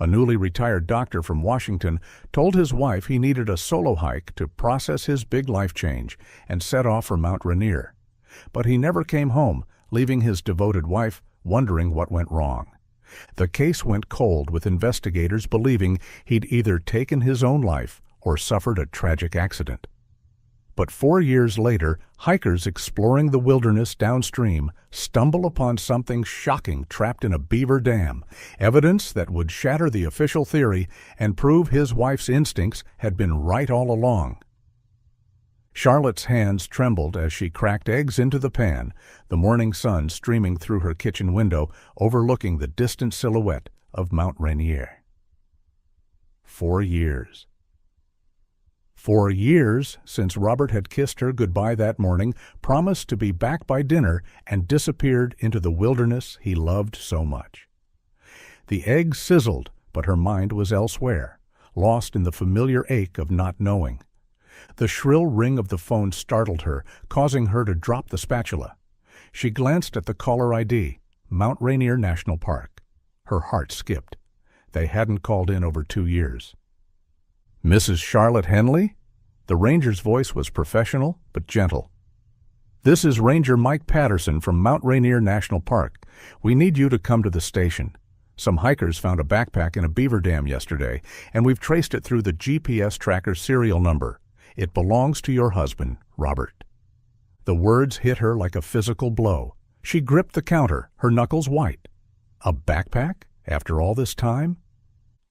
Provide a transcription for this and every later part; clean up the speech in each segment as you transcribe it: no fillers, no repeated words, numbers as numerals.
A newly retired doctor from Washington told his wife he needed a solo hike to process his big life change and set off for Mount Rainier. But he never came home, leaving his devoted wife wondering what went wrong. The case went cold, with investigators believing he'd either taken his own life or suffered a tragic accident. But 4 years later, hikers exploring the wilderness downstream stumble upon something shocking trapped in a beaver dam, evidence that would shatter the official theory and prove his wife's instincts had been right all along. Charlotte's hands trembled as she cracked eggs into the pan, the morning sun streaming through her kitchen window, overlooking the distant silhouette of Mount Rainier. 4 years. 4 years since Robert had kissed her goodbye that morning, promised to be back by dinner, and disappeared into the wilderness he loved so much. The eggs sizzled, but her mind was elsewhere, lost in the familiar ache of not knowing. The shrill ring of the phone startled her, causing her to drop the spatula. She glanced at the caller ID, Mount Rainier National Park. Her heart skipped. They hadn't called in over 2 years. Mrs. Charlotte Henley? The ranger's voice was professional but gentle. This is Ranger Mike Patterson from Mount Rainier National Park. We need you to come to the station. Some hikers found a backpack in a beaver dam yesterday, and we've traced it through the GPS tracker serial number. It belongs to your husband, Robert. The words hit her like a physical blow. She gripped the counter, her knuckles white. A backpack? After all this time?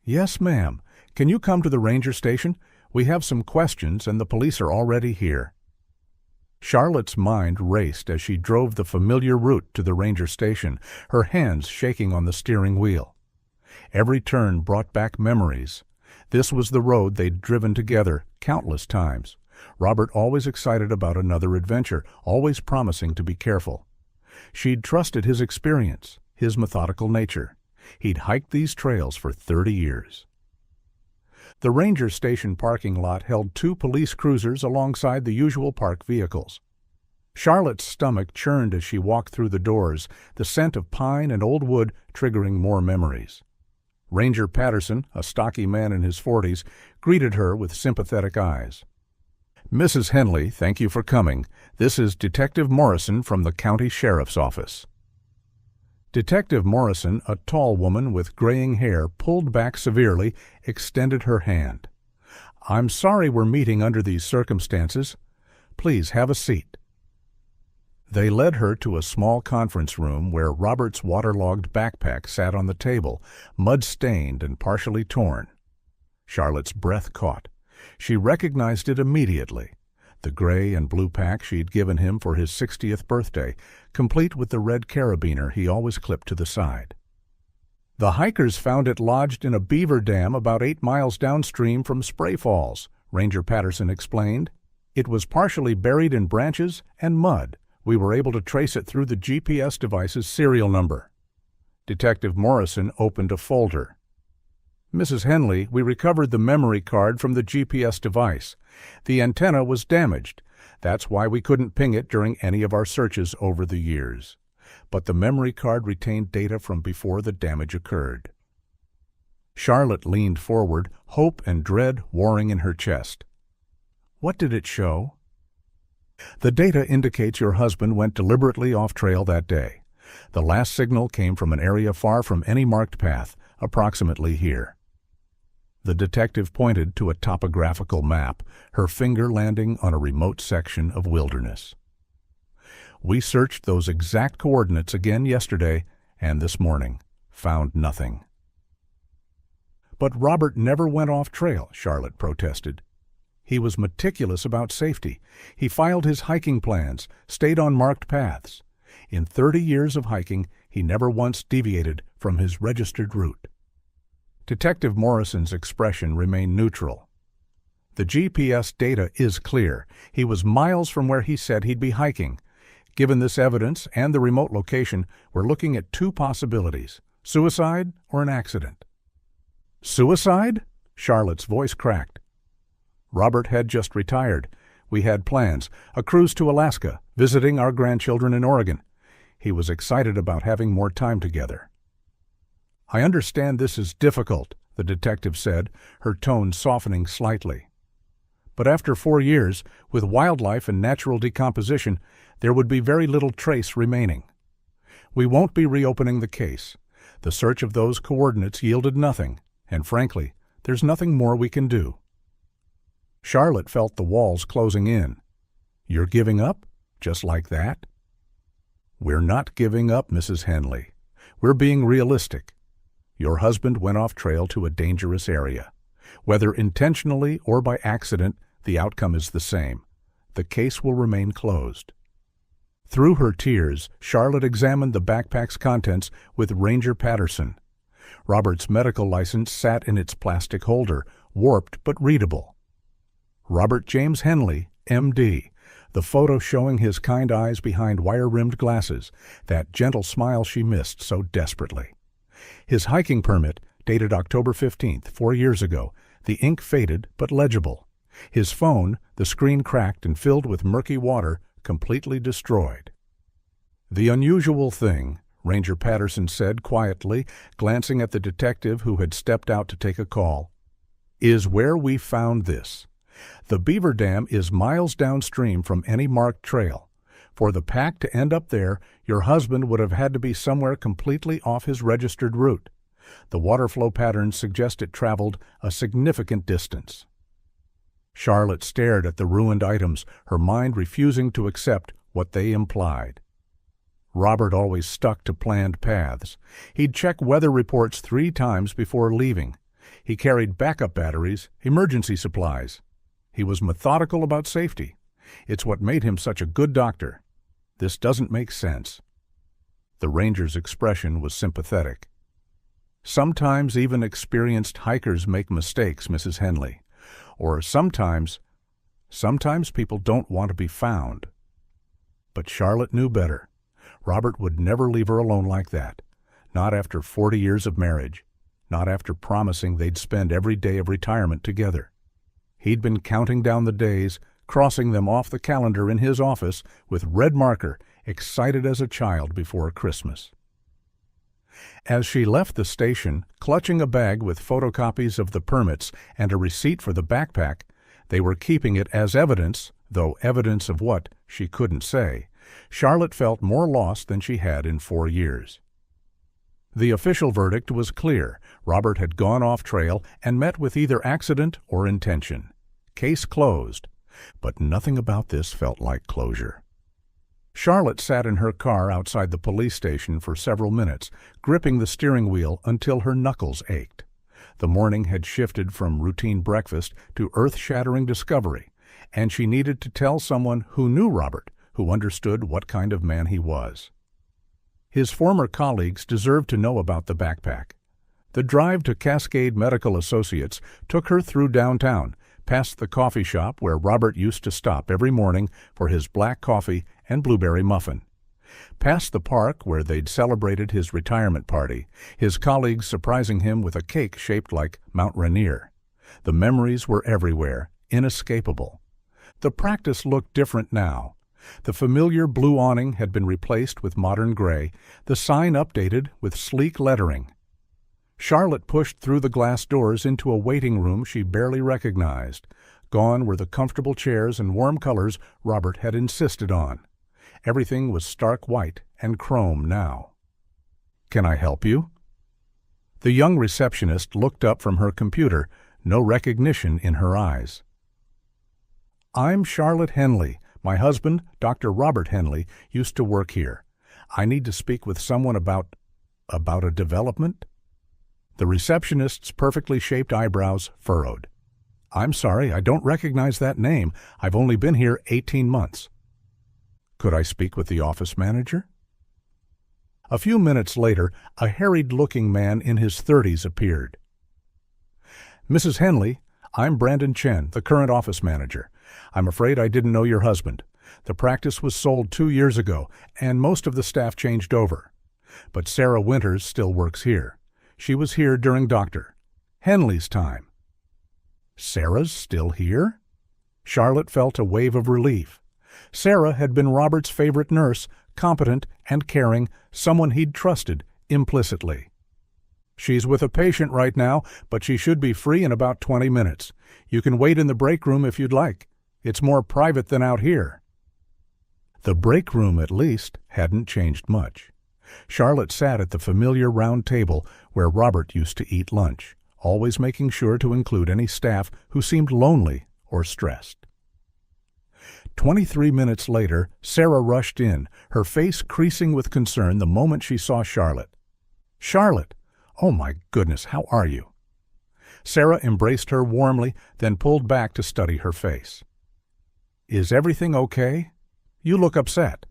Yes, ma'am. Can you come to the ranger station? We have some questions and the police are already here. Charlotte's mind raced as she drove the familiar route to the ranger station, her hands shaking on the steering wheel. Every turn brought back memories. This was the road they'd driven together countless times. Robert always excited about another adventure, always promising to be careful. She'd trusted his experience, his methodical nature. He'd hiked these trails for 30 years. The ranger station parking lot held 2 police cruisers alongside the usual park vehicles. Charlotte's stomach churned as she walked through the doors, the scent of pine and old wood triggering more memories. Ranger Patterson, a stocky man in his 40s, greeted her with sympathetic eyes. Mrs. Henley, thank you for coming. This is Detective Morrison from the County Sheriff's Office. Detective Morrison, a tall woman with graying hair pulled back severely, extended her hand. I'm sorry we're meeting under these circumstances. Please have a seat. They led her to a small conference room where Robert's waterlogged backpack sat on the table, mud-stained and partially torn. Charlotte's breath caught. She recognized it immediately. The gray and blue pack she'd given him for his 60th birthday, complete with the red carabiner he always clipped to the side. The hikers found it lodged in a beaver dam about 8 miles downstream from Spray Falls, Ranger Patterson explained. It was partially buried in branches and mud. We were able to trace it through the GPS device's serial number. Detective Morrison opened a folder. Mrs. Henley, we recovered the memory card from the GPS device. The antenna was damaged. That's why we couldn't ping it during any of our searches over the years. But the memory card retained data from before the damage occurred. Charlotte leaned forward, hope and dread warring in her chest. What did it show? The data indicates your husband went deliberately off trail that day. The last signal came from an area far from any marked path, approximately here. The detective pointed to a topographical map, her finger landing on a remote section of wilderness. We searched those exact coordinates again yesterday and this morning. Found nothing. But Robert never went off trail, Charlotte protested. He was meticulous about safety. He filed his hiking plans, stayed on marked paths. In 30 years of hiking, he never once deviated from his registered route. Detective Morrison's expression remained neutral. The GPS data is clear. He was miles from where he said he'd be hiking. Given this evidence and the remote location, we're looking at 2 possibilities: suicide or an accident. Suicide? Charlotte's voice cracked. Robert had just retired. We had plans, a cruise to Alaska, visiting our grandchildren in Oregon. He was excited about having more time together. "I understand this is difficult," the detective said, her tone softening slightly. "But after 4 years, with wildlife and natural decomposition, there would be very little trace remaining. We won't be reopening the case. The search of those coordinates yielded nothing, and frankly, there's nothing more we can do." Charlotte felt the walls closing in. "You're giving up? Just like that?" "We're not giving up, Mrs. Henley. We're being realistic. Your husband went off trail to a dangerous area. Whether intentionally or by accident, the outcome is the same. The case will remain closed." Through her tears, Charlotte examined the backpack's contents with Ranger Patterson. Robert's medical license sat in its plastic holder, warped but readable. Robert James Henley, M.D., the photo showing his kind eyes behind wire-rimmed glasses, that gentle smile she missed so desperately. His hiking permit, dated October 15th, 4 years ago, the ink faded but legible. His phone, the screen cracked and filled with murky water, completely destroyed. "The unusual thing," Ranger Patterson said quietly, glancing at the detective who had stepped out to take a call, "is where we found this. The Beaver Dam is miles downstream from any marked trail. For the pack to end up there, your husband would have had to be somewhere completely off his registered route. The water flow patterns suggest it traveled a significant distance." Charlotte stared at the ruined items, her mind refusing to accept what they implied. Robert always stuck to planned paths. He'd check weather reports 3 times before leaving. He carried backup batteries, emergency supplies. He was methodical about safety. It's what made him such a good doctor. This doesn't make sense. The ranger's expression was sympathetic. "Sometimes even experienced hikers make mistakes, Mrs. Henley. Or sometimes people don't want to be found." But Charlotte knew better. Robert would never leave her alone like that. Not after 40 years of marriage. Not after promising they'd spend every day of retirement together. He'd been counting down the days, crossing them off the calendar in his office with red marker, excited as a child before Christmas. As she left the station, clutching a bag with photocopies of the permits and a receipt for the backpack, they were keeping it as evidence, though evidence of what, she couldn't say. Charlotte felt more lost than she had in 4 years. The official verdict was clear. Robert had gone off trail and met with either accident or intention. Case closed. But nothing about this felt like closure. Charlotte sat in her car outside the police station for several minutes, gripping the steering wheel until her knuckles ached. The morning had shifted from routine breakfast to earth-shattering discovery, and she needed to tell someone who knew Robert, who understood what kind of man he was. His former colleagues deserved to know about the backpack. The drive to Cascade Medical Associates took her through downtown, past the coffee shop where Robert used to stop every morning for his black coffee and blueberry muffin. Past the park where they'd celebrated his retirement party, his colleagues surprising him with a cake shaped like Mount Rainier. The memories were everywhere, inescapable. The practice looked different now. The familiar blue awning had been replaced with modern gray, the sign updated with sleek lettering. Charlotte pushed through the glass doors into a waiting room she barely recognized. Gone were the comfortable chairs and warm colors Robert had insisted on. Everything was stark white and chrome now. "Can I help you?" The young receptionist looked up from her computer, no recognition in her eyes. "I'm Charlotte Henley. My husband, Dr. Robert Henley, used to work here. I need to speak with someone about a development?" The receptionist's perfectly shaped eyebrows furrowed. "I'm sorry, I don't recognize that name. I've only been here 18 months. Could I speak with the office manager?" A few minutes later, a harried-looking man in his 30s appeared. "Mrs. Henley, I'm Brandon Chen, the current office manager. I'm afraid I didn't know your husband. The practice was sold 2 years ago, and most of the staff changed over. But Sarah Winters still works here. She was here during Dr. Henley's time." "Sarah's still here?" Charlotte felt a wave of relief. Sarah had been Robert's favorite nurse, competent and caring, someone he'd trusted implicitly. She's with a patient right now, but she should be free in about 20 minutes. You can wait in the break room if you'd like. It's more private than out here." The break room, at least, hadn't changed much. Charlotte sat at the familiar round table where Robert used to eat lunch, always making sure to include any staff who seemed lonely or stressed. 23 minutes later, Sarah rushed in, her face creasing with concern the moment she saw Charlotte. "Charlotte! Oh my goodness, how are you?" Sarah embraced her warmly, then pulled back to study her face. "Is everything okay? You look upset."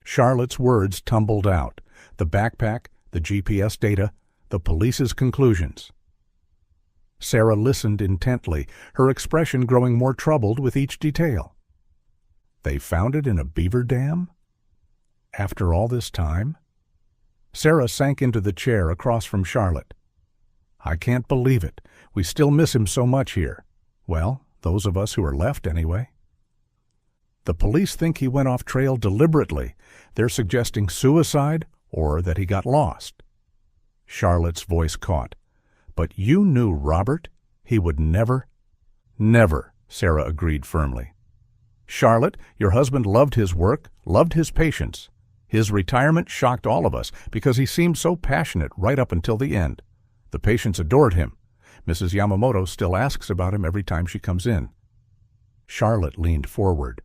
Charlotte's words tumbled out, the backpack, the GPS data, the police's conclusions. Sarah listened intently, her expression growing more troubled with each detail. They found it in a beaver dam? After all this time? Sarah sank into the chair across from Charlotte. "I can't believe it. We still miss him so much here. Well, those of us who are left anyway." "The police think he went off trail deliberately. They're suggesting suicide or that he got lost." Charlotte's voice caught. "But you knew Robert. He would never—" "Never," Sarah agreed firmly. "Charlotte, your husband loved his work, loved his patients. His retirement shocked all of us because he seemed so passionate right up until the end. The patients adored him. Mrs. Yamamoto still asks about him every time she comes in." Charlotte leaned forward.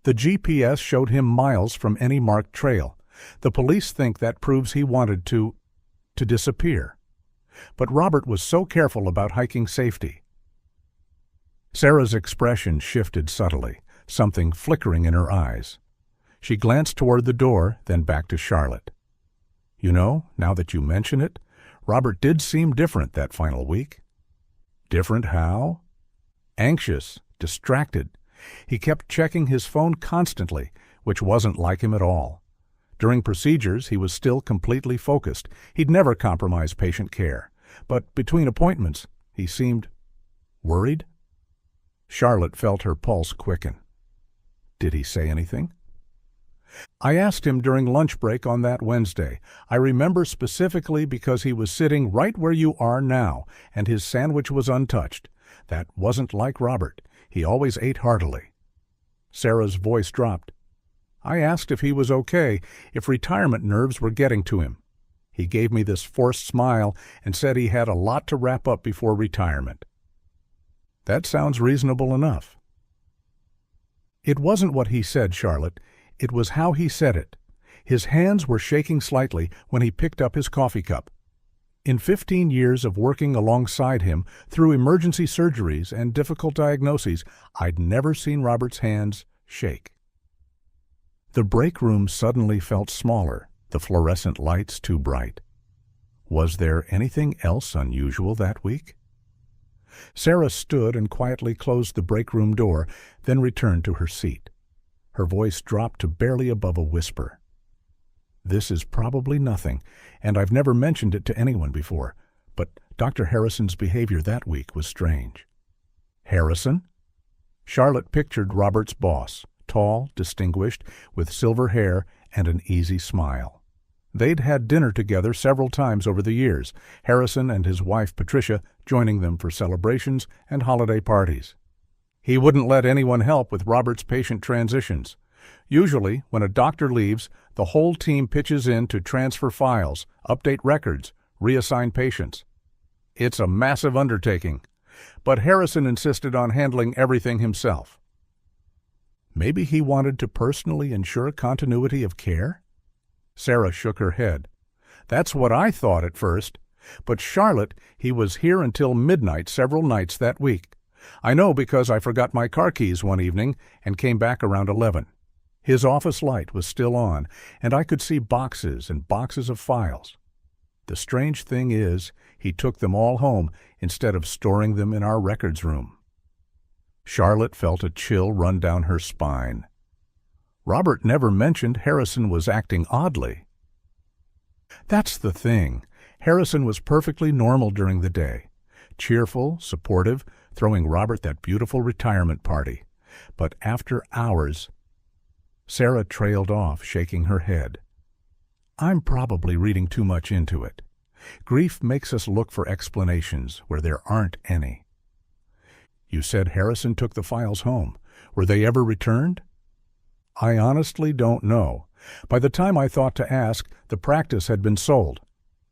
"The GPS showed him miles from any marked trail. The police think that proves he wanted to disappear. But Robert was so careful about hiking safety." Sarah's expression shifted subtly, something flickering in her eyes. She glanced toward the door, then back to Charlotte. "You know, now that you mention it, Robert did seem different that final week." "Different how?" "Anxious, distracted. He kept checking his phone constantly, which wasn't like him at all. During procedures, he was still completely focused. He'd never compromise patient care. But between appointments, he seemed worried." Charlotte felt her pulse quicken. "Did he say anything?" "I asked him during lunch break on that Wednesday. I remember specifically because he was sitting right where you are now, and his sandwich was untouched. That wasn't like Robert. He always ate heartily." Sarah's voice dropped. "I asked if he was okay, if retirement nerves were getting to him. He gave me this forced smile and said he had a lot to wrap up before retirement." "That sounds reasonable enough." "It wasn't what he said, Charlotte. It was how he said it. His hands were shaking slightly when he picked up his coffee cup. In 15 years of working alongside him through emergency surgeries and difficult diagnoses, I'd never seen Robert's hands shake." The break room suddenly felt smaller, the fluorescent lights too bright. Was there anything else unusual that week? Sarah stood and quietly closed the break room door, then returned to her seat. Her voice dropped to barely above a whisper. "This is probably nothing, and I've never mentioned it to anyone before, but Dr. Harrison's behavior that week was strange." "Harrison?" Charlotte pictured Robert's boss, tall, distinguished, with silver hair and an easy smile. They'd had dinner together several times over the years, Harrison and his wife Patricia joining them for celebrations and holiday parties. He wouldn't let anyone help with Robert's patient transitions. Usually, when a doctor leaves, the whole team pitches in to transfer files, update records, reassign patients. It's a massive undertaking, but Harrison insisted on handling everything himself. Maybe he wanted to personally ensure continuity of care? Sarah shook her head. "That's what I thought at first. But Charlotte, he was here until midnight several nights that week. I know because I forgot my car keys one evening and came back around 11. His office light was still on, and I could see boxes and boxes of files. The strange thing is, he took them all home instead of storing them in our records room." Charlotte felt a chill run down her spine. Robert never mentioned Harrison was acting oddly. "That's the thing. Harrison was perfectly normal during the day. Cheerful, supportive, throwing Robert that beautiful retirement party. But after hours—" Sarah trailed off, shaking her head. "I'm probably reading too much into it. Grief makes us look for explanations where there aren't any. You said Harrison took the files home. Were they ever returned? I honestly don't know. By the time I thought to ask, the practice had been sold.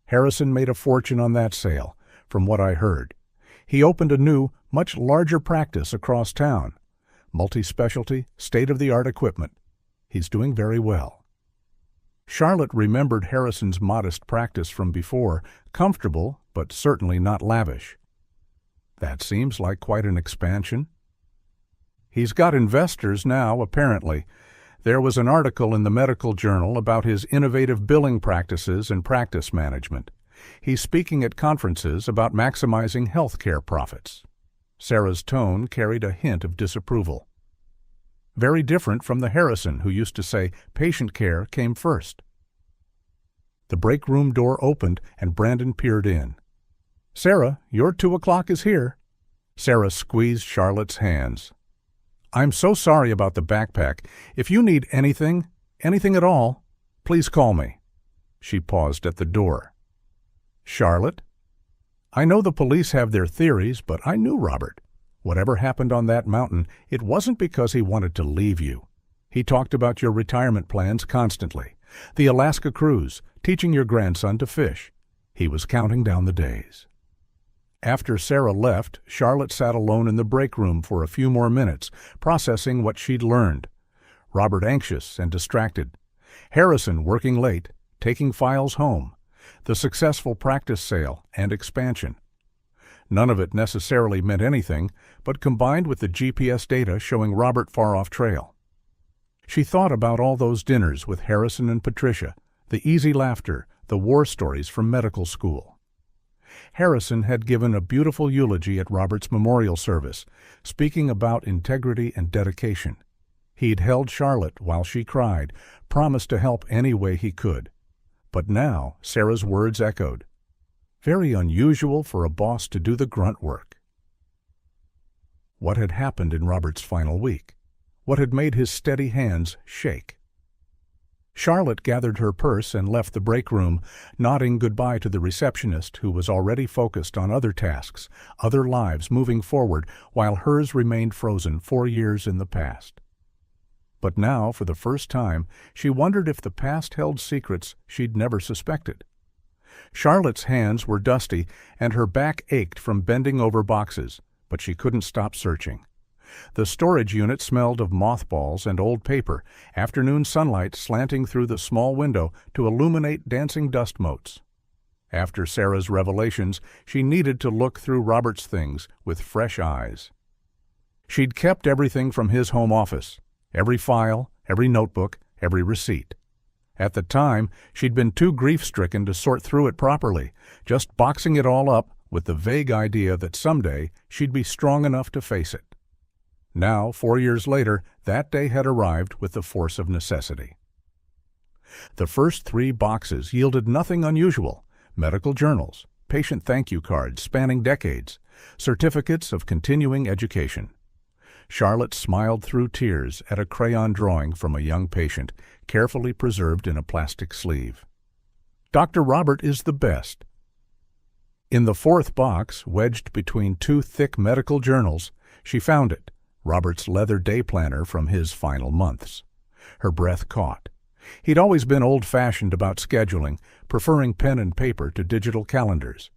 Harrison made a fortune on that sale, from what I heard. He opened a new, much larger practice across town. Multi-specialty, state-of-the-art equipment. He's doing very well. Charlotte remembered Harrison's modest practice from before, comfortable, but certainly not lavish. That seems like quite an expansion. He's got investors now, apparently. There was an article in the medical journal about his innovative billing practices and practice management. He's speaking at conferences about maximizing healthcare profits. Sarah's tone carried a hint of disapproval. Very different from the Harrison who used to say patient care came first. The break room door opened and Brandon peered in. "Sarah, your 2 o'clock is here." Sarah squeezed Charlotte's hands. "I'm so sorry about the backpack. If you need anything at all, please call me." She paused at the door. "Charlotte? I know the police have their theories, but I knew Robert. Whatever happened on that mountain, it wasn't because he wanted to leave you. He talked about your retirement plans constantly. The Alaska cruise, teaching your grandson to fish. He was counting down the days." After Sarah left, Charlotte sat alone in the break room for a few more minutes, processing what she'd learned. Robert anxious and distracted. Harrison working late, taking files home. The successful practice sale and expansion. None of it necessarily meant anything, but combined with the GPS data showing Robert far off trail. She thought about all those dinners with Harrison and Patricia, the easy laughter, the war stories from medical school. Harrison had given a beautiful eulogy at Robert's memorial service, speaking about integrity and dedication. He'd held Charlotte while she cried, promised to help any way he could. But now Sarah's words echoed. Very unusual for a boss to do the grunt work. What had happened in Robert's final week? What had made his steady hands shake? Charlotte gathered her purse and left the break room, nodding goodbye to the receptionist who was already focused on other tasks, other lives moving forward, while hers remained frozen 4 years in the past. But now, for the first time, she wondered if the past held secrets she'd never suspected. Charlotte's hands were dusty and her back ached from bending over boxes, but she couldn't stop searching. The storage unit smelled of mothballs and old paper, afternoon sunlight slanting through the small window to illuminate dancing dust motes. After Sarah's revelations, she needed to look through Robert's things with fresh eyes. She'd kept everything from his home office, every file, every notebook, every receipt. At the time, she'd been too grief-stricken to sort through it properly, just boxing it all up with the vague idea that someday she'd be strong enough to face it. Now, 4 years later, that day had arrived with the force of necessity. The first 3 boxes yielded nothing unusual: medical journals, patient thank you cards spanning decades, certificates of continuing education. Charlotte smiled through tears at a crayon drawing from a young patient, carefully preserved in a plastic sleeve. "Dr. Robert is the best." In the 4th box, wedged between 2 thick medical journals, she found it, Robert's leather day planner from his final months. Her breath caught. He'd always been old-fashioned about scheduling, preferring pen and paper to digital calendars.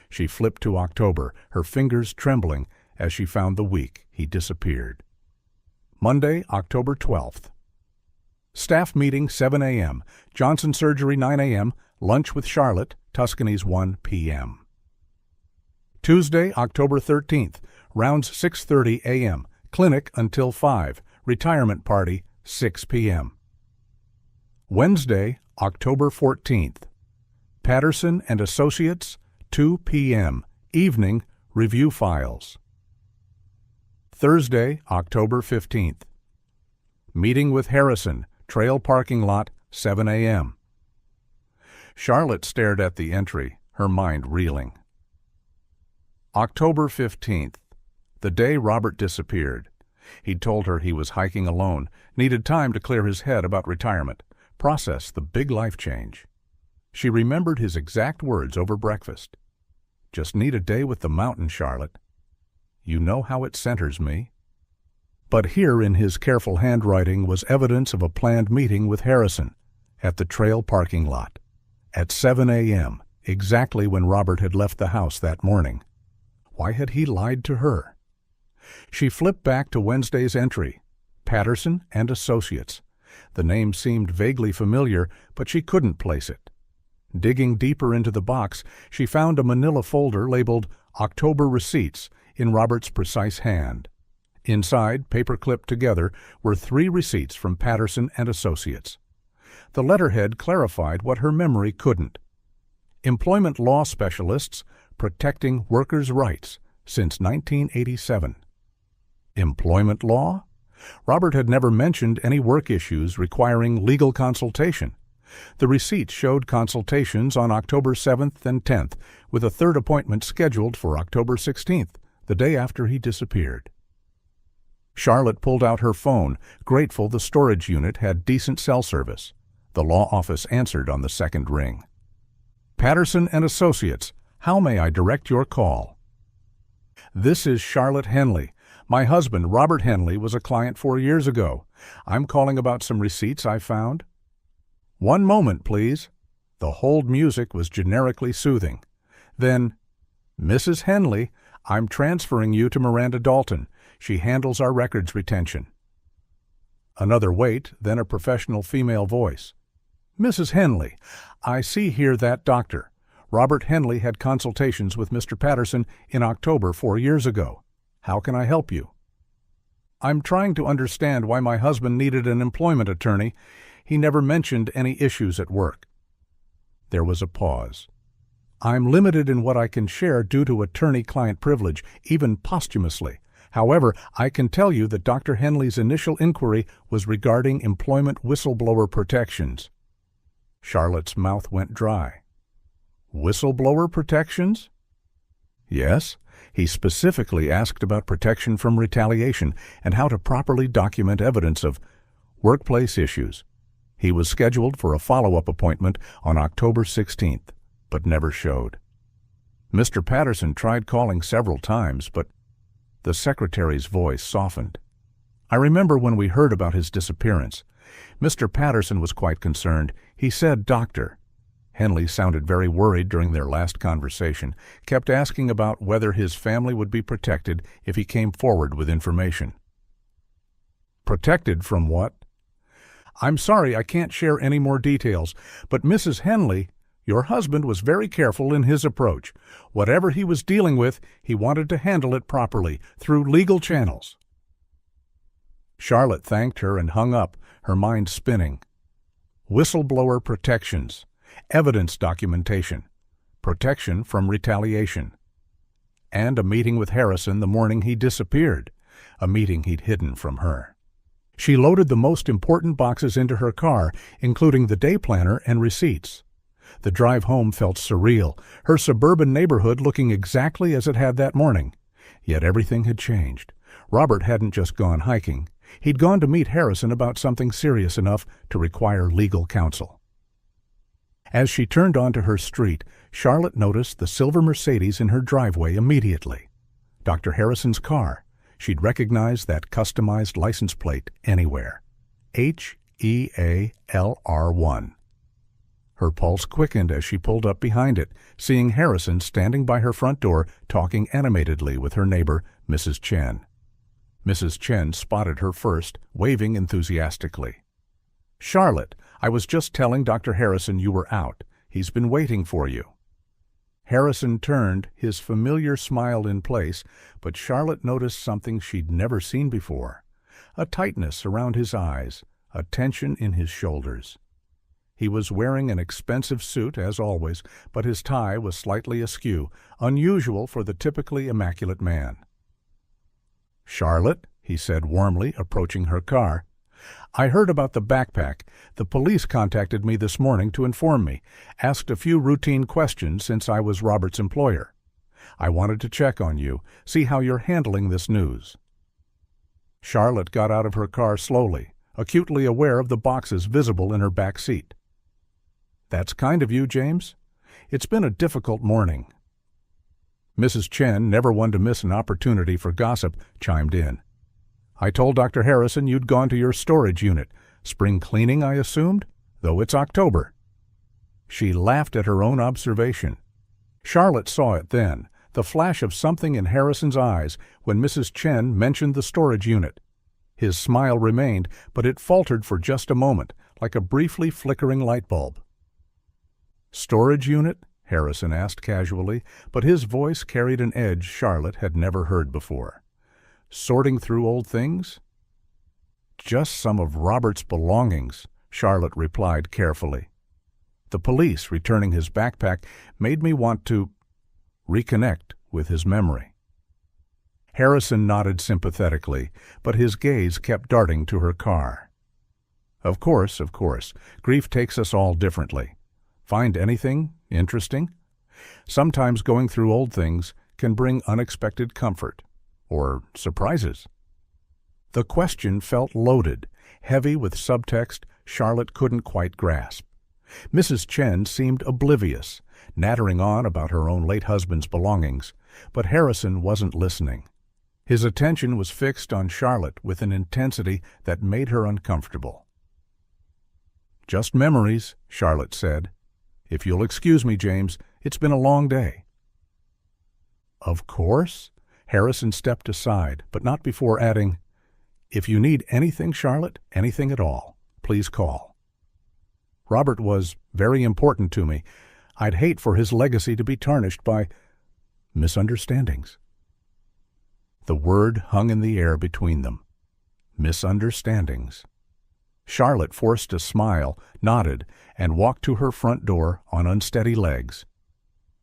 She flipped to October, her fingers trembling as she found the week he disappeared. Monday, October 12th. Staff meeting 7 a.m., Johnson surgery 9 a.m., lunch with Charlotte, Tuscany's 1 p.m. Tuesday, October 13th, rounds 6:30 a.m., clinic until 5, retirement party 6 p.m. Wednesday, October 14th. Patterson and Associates, 2 p.m., evening, review files. Thursday, October 15th. Meeting with Harrison, trail parking lot, 7 a.m. Charlotte stared at the entry, her mind reeling. October 15th. The day Robert disappeared. He'd told her he was hiking alone, needed time to clear his head about retirement, process the big life change. She remembered his exact words over breakfast. "Just need a day with the mountain, Charlotte. You know how it centers me." But here in his careful handwriting was evidence of a planned meeting with Harrison at the trail parking lot at 7 a.m., exactly when Robert had left the house that morning. Why had he lied to her? She flipped back to Wednesday's entry, Patterson and Associates. The name seemed vaguely familiar, but she couldn't place it. Digging deeper into the box, she found a manila folder labeled October Receipts in Robert's precise hand. Inside, paper-clipped together, were 3 receipts from Patterson and Associates. The letterhead clarified what her memory couldn't. Employment law specialists protecting workers' rights since 1987. Employment law? Robert had never mentioned any work issues requiring legal consultation. The receipts showed consultations on October 7th and 10th, with a third appointment scheduled for October 16th, the day after he disappeared. Charlotte pulled out her phone, grateful the storage unit had decent cell service. The law office answered on the second ring. "Patterson and Associates, how may I direct your call?" "This is Charlotte Henley. My husband, Robert Henley, was a client 4 years ago. I'm calling about some receipts I found." "One moment, please." The hold music was generically soothing. Then, "Mrs. Henley, I'm transferring you to Miranda Dalton. She handles our records retention." Another wait, then a professional female voice. "Mrs. Henley, I see here that doctor. Robert Henley had consultations with Mr. Patterson in October 4 years ago. How can I help you?" "I'm trying to understand why my husband needed an employment attorney. He never mentioned any issues at work." There was a pause. "I'm limited in what I can share due to attorney-client privilege, even posthumously. However, I can tell you that Dr. Henley's initial inquiry was regarding employment whistleblower protections." Charlotte's mouth went dry. "Whistleblower protections?" "Yes. He specifically asked about protection from retaliation and how to properly document evidence of workplace issues. He was scheduled for a follow-up appointment on October 16th, but never showed. Mr. Patterson tried calling several times, but..." The secretary's voice softened. "I remember when we heard about his disappearance. Mr. Patterson was quite concerned. He said, 'Doctor.' Henley sounded very worried during their last conversation, kept asking about whether his family would be protected if he came forward with information." "Protected from what?" "I'm sorry I can't share any more details, but Mrs. Henley, your husband was very careful in his approach. Whatever he was dealing with, he wanted to handle it properly, through legal channels." Charlotte thanked her and hung up, her mind spinning. Whistleblower protections, evidence documentation, protection from retaliation, and a meeting with Harrison the morning he disappeared, a meeting he'd hidden from her. She loaded the most important boxes into her car, including the day planner and receipts. The drive home felt surreal, her suburban neighborhood looking exactly as it had that morning. Yet everything had changed. Robert hadn't just gone hiking. He'd gone to meet Harrison about something serious enough to require legal counsel. As she turned onto her street, Charlotte noticed the silver Mercedes in her driveway immediately. Dr. Harrison's car. She'd recognize that customized license plate anywhere. HEALR1. Her pulse quickened as she pulled up behind it, seeing Harrison standing by her front door talking animatedly with her neighbor, Mrs. Chen. Mrs. Chen spotted her first, waving enthusiastically. "Charlotte, I was just telling Dr. Harrison you were out. He's been waiting for you." Harrison turned, his familiar smile in place, but Charlotte noticed something she'd never seen before. A tightness around his eyes, a tension in his shoulders. He was wearing an expensive suit, as always, but his tie was slightly askew, unusual for the typically immaculate man. "Charlotte," he said warmly, approaching her car, "I heard about the backpack. The police contacted me this morning to inform me, asked a few routine questions since I was Robert's employer. I wanted to check on you, see how you're handling this news." Charlotte got out of her car slowly, acutely aware of the boxes visible in her back seat. "That's kind of you, James. It's been a difficult morning." Mrs. Chen, never one to miss an opportunity for gossip, chimed in. "I told Dr. Harrison you'd gone to your storage unit. Spring cleaning, I assumed, though it's October." She laughed at her own observation. Charlotte saw it then, the flash of something in Harrison's eyes when Mrs. Chen mentioned the storage unit. His smile remained, but it faltered for just a moment, like a briefly flickering light bulb. "Storage unit?" Harrison asked casually, but his voice carried an edge Charlotte had never heard before. "Sorting through old things?" "Just some of Robert's belongings," Charlotte replied carefully. "The police returning his backpack made me want to reconnect with his memory." Harrison nodded sympathetically, but his gaze kept darting to her car. Of course. Grief takes us all differently. Find anything interesting? Sometimes going through old things can bring unexpected comfort, or surprises." The question felt loaded, heavy with subtext Charlotte couldn't quite grasp. Mrs. Chen seemed oblivious, nattering on about her own late husband's belongings, but Harrison wasn't listening. His attention was fixed on Charlotte with an intensity that made her uncomfortable. "Just memories," Charlotte said. "If you'll excuse me, James, it's been a long day." "Of course." Harrison stepped aside, but not before adding, "If you need anything, Charlotte, anything at all, please call. Robert was very important to me. I'd hate for his legacy to be tarnished by misunderstandings." The word hung in the air between them. Misunderstandings. Charlotte forced a smile, nodded, and walked to her front door on unsteady legs.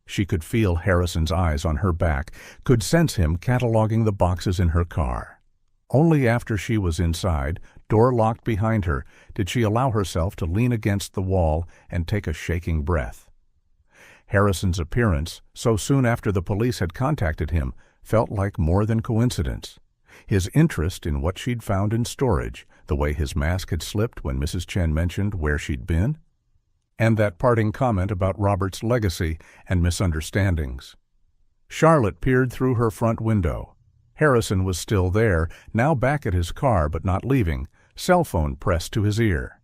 She could feel Harrison's eyes on her back, could sense him cataloging the boxes in her car. Only after she was inside, door locked behind her, did she allow herself to lean against the wall and take a shaking breath. Harrison's appearance, so soon after the police had contacted him, felt like more than coincidence. His interest in what she'd found in storage, the way his mask had slipped when Mrs. Chen mentioned where she'd been, and that parting comment about Robert's legacy and misunderstandings. Charlotte peered through her front window. Harrison was still there, now back at his car but not leaving, cell phone pressed to his ear.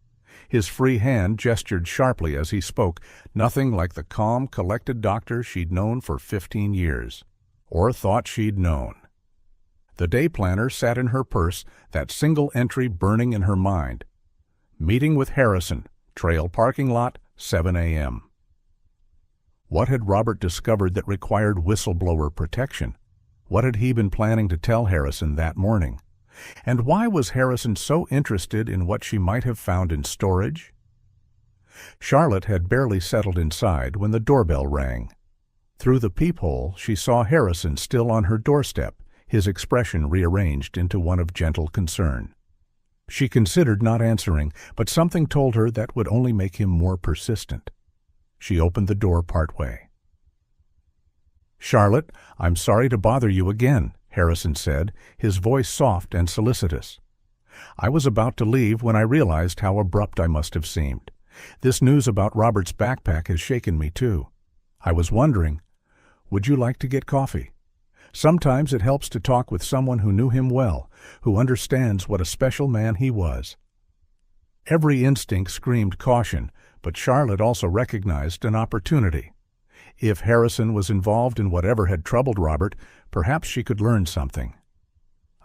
His free hand gestured sharply as he spoke, nothing like the calm, collected doctor she'd known for 15 years. Or thought she'd known. The day planner sat in her purse, that single entry burning in her mind. Meeting with Harrison, trail parking lot, 7 a.m. What had Robert discovered that required whistleblower protection? What had he been planning to tell Harrison that morning? And why was Harrison so interested in what she might have found in storage? Charlotte had barely settled inside when the doorbell rang. Through the peephole, she saw Harrison still on her doorstep, his expression rearranged into one of gentle concern. She considered not answering, but something told her that would only make him more persistent. She opened the door partway. "Charlotte, I'm sorry to bother you again," Harrison said, his voice soft and solicitous. "I was about to leave when I realized how abrupt I must have seemed. This news about Robert's backpack has shaken me too. I was wondering, would you like to get coffee? Sometimes it helps to talk with someone who knew him well, who understands what a special man he was." Every instinct screamed caution, but Charlotte also recognized an opportunity. If Harrison was involved in whatever had troubled Robert, perhaps she could learn something.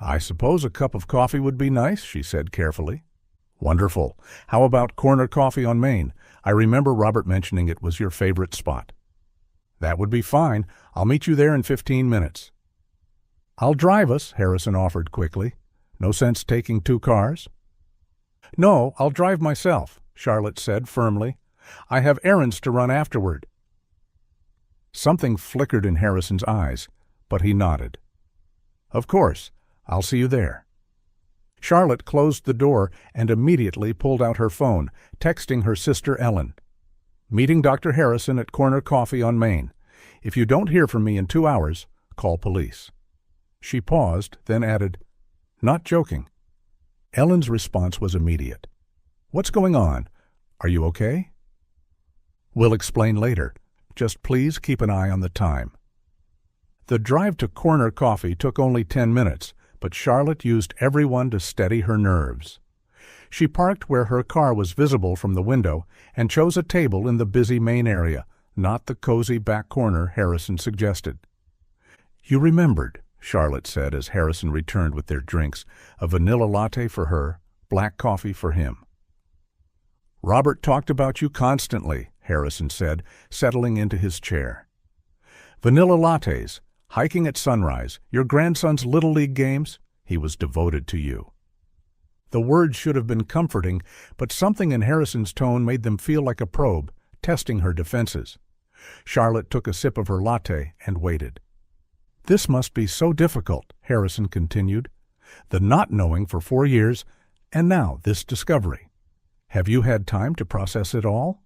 "I suppose a cup of coffee would be nice," she said carefully. "Wonderful. How about Corner Coffee on Main? I remember Robert mentioning it was your favorite spot." "That would be fine. I'll meet you there in 15 minutes. "I'll drive us," Harrison offered quickly. "No sense taking 2 cars?" "No, I'll drive myself," Charlotte said firmly. "I have errands to run afterward." Something flickered in Harrison's eyes, but he nodded. "Of course. I'll see you there." Charlotte closed the door and immediately pulled out her phone, texting her sister Ellen. "Meeting Dr. Harrison at Corner Coffee on Main. If you don't hear from me in 2 hours, call police." She paused, then added, "Not joking." Ellen's response was immediate. "What's going on? Are you okay?" We'll explain later. Just please keep an eye on the time. The drive to Corner Coffee took only 10 minutes, but Charlotte used every one to steady her nerves. She parked where her car was visible from the window and chose a table in the busy main area, not the cozy back corner Harrison suggested. "You remembered," Charlotte said as Harrison returned with their drinks, a vanilla latte for her, black coffee for him. "Robert talked about you constantly," Harrison said, settling into his chair. "Vanilla lattes, hiking at sunrise, your grandson's Little League games, he was devoted to you." The words should have been comforting, but something in Harrison's tone made them feel like a probe, testing her defenses. Charlotte took a sip of her latte and waited. "This must be so difficult," Harrison continued. "The not knowing for 4 years, and now this discovery. Have you had time to process it all?"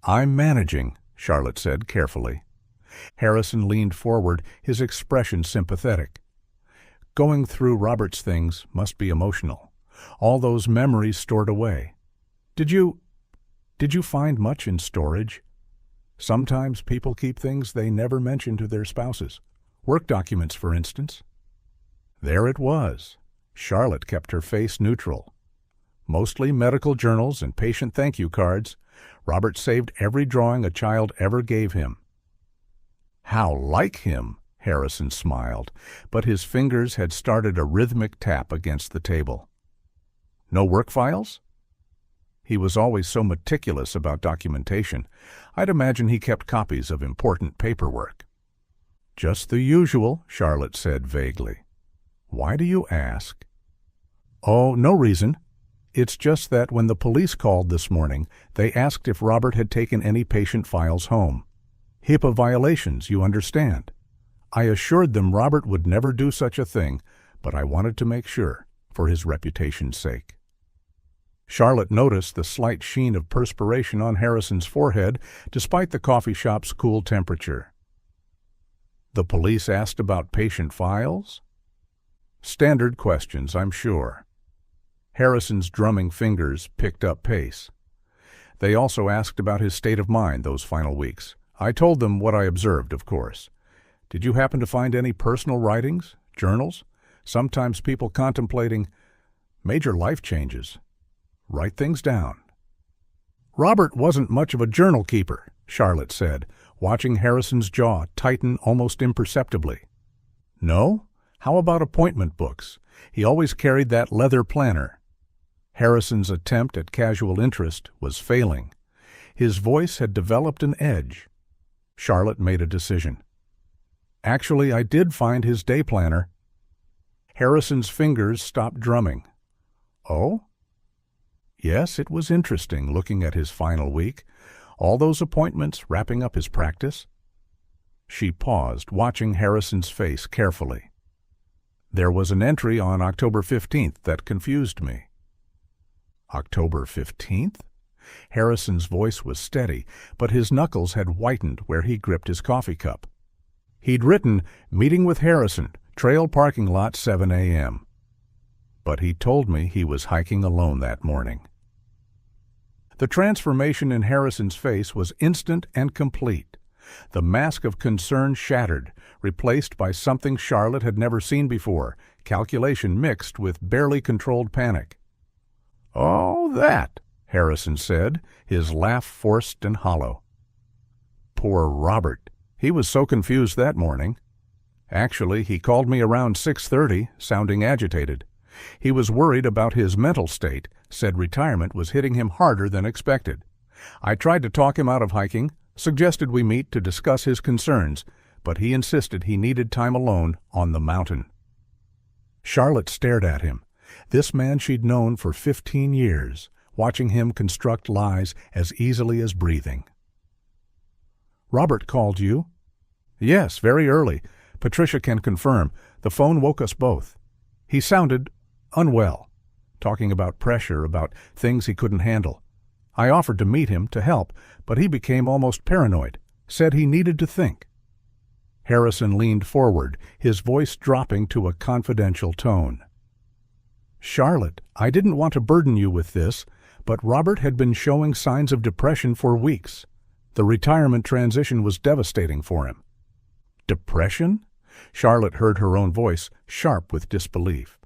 "I'm managing," Charlotte said carefully. Harrison leaned forward, his expression sympathetic. "Going through Robert's things must be emotional. All those memories stored away. Did you find much in storage? Sometimes people keep things they never mention to their spouses. Work documents, for instance." There it was. Charlotte kept her face neutral. Mostly medical journals and patient thank-you cards. Robert saved every drawing a child ever gave him. "How like him," Harrison smiled, but his fingers had started a rhythmic tap against the table. "No work files?" He was always so meticulous about documentation. I'd imagine he kept copies of important paperwork. "Just the usual," Charlotte said vaguely. "Why do you ask?" "Oh, no reason. It's just that when the police called this morning, they asked if Robert had taken any patient files home. HIPAA violations, you understand. I assured them Robert would never do such a thing, but I wanted to make sure, for his reputation's sake." Charlotte noticed the slight sheen of perspiration on Harrison's forehead, despite the coffee shop's cool temperature. "The police asked about patient files?" Standard questions, I'm sure. Harrison's drumming fingers picked up pace. "They also asked about his state of mind those final weeks. I told them what I observed, of course. Did you happen to find any personal writings, journals? Sometimes people contemplating major life changes. Write things down." "Robert wasn't much of a journal keeper," Charlotte said, watching Harrison's jaw tighten almost imperceptibly. "No? How about appointment books? He always carried that leather planner." Harrison's attempt at casual interest was failing. His voice had developed an edge. Charlotte made a decision. "Actually, I did find his day planner." Harrison's fingers stopped drumming. "Oh?" Yes, it was interesting looking at his final week, all those appointments wrapping up his practice. She paused, watching Harrison's face carefully. "There was an entry on October 15th that confused me." "October 15th? Harrison's voice was steady, but his knuckles had whitened where he gripped his coffee cup. He'd written, "Meeting with Harrison, trail parking lot 7 a.m." But he told me he was hiking alone that morning. The transformation in Harrison's face was instant and complete. The mask of concern shattered, replaced by something Charlotte had never seen before, calculation mixed with barely controlled panic. "Oh, that," Harrison said, his laugh forced and hollow. Poor Robert. He was so confused that morning. Actually, he called me around 6:30, sounding agitated. He was worried about his mental state, said retirement was hitting him harder than expected. I tried to talk him out of hiking, suggested we meet to discuss his concerns, but he insisted he needed time alone on the mountain. Charlotte stared at him, this man she'd known for 15 years, watching him construct lies as easily as breathing. "Robert called you?" "Yes, very early. Patricia can confirm. The phone woke us both. He sounded unwell, talking about pressure, about things he couldn't handle. I offered to meet him to help, but he became almost paranoid, said he needed to think." Harrison leaned forward, his voice dropping to a confidential tone. "Charlotte, I didn't want to burden you with this, but Robert had been showing signs of depression for weeks. The retirement transition was devastating for him. Depression? Charlotte heard her own voice, sharp with disbelief.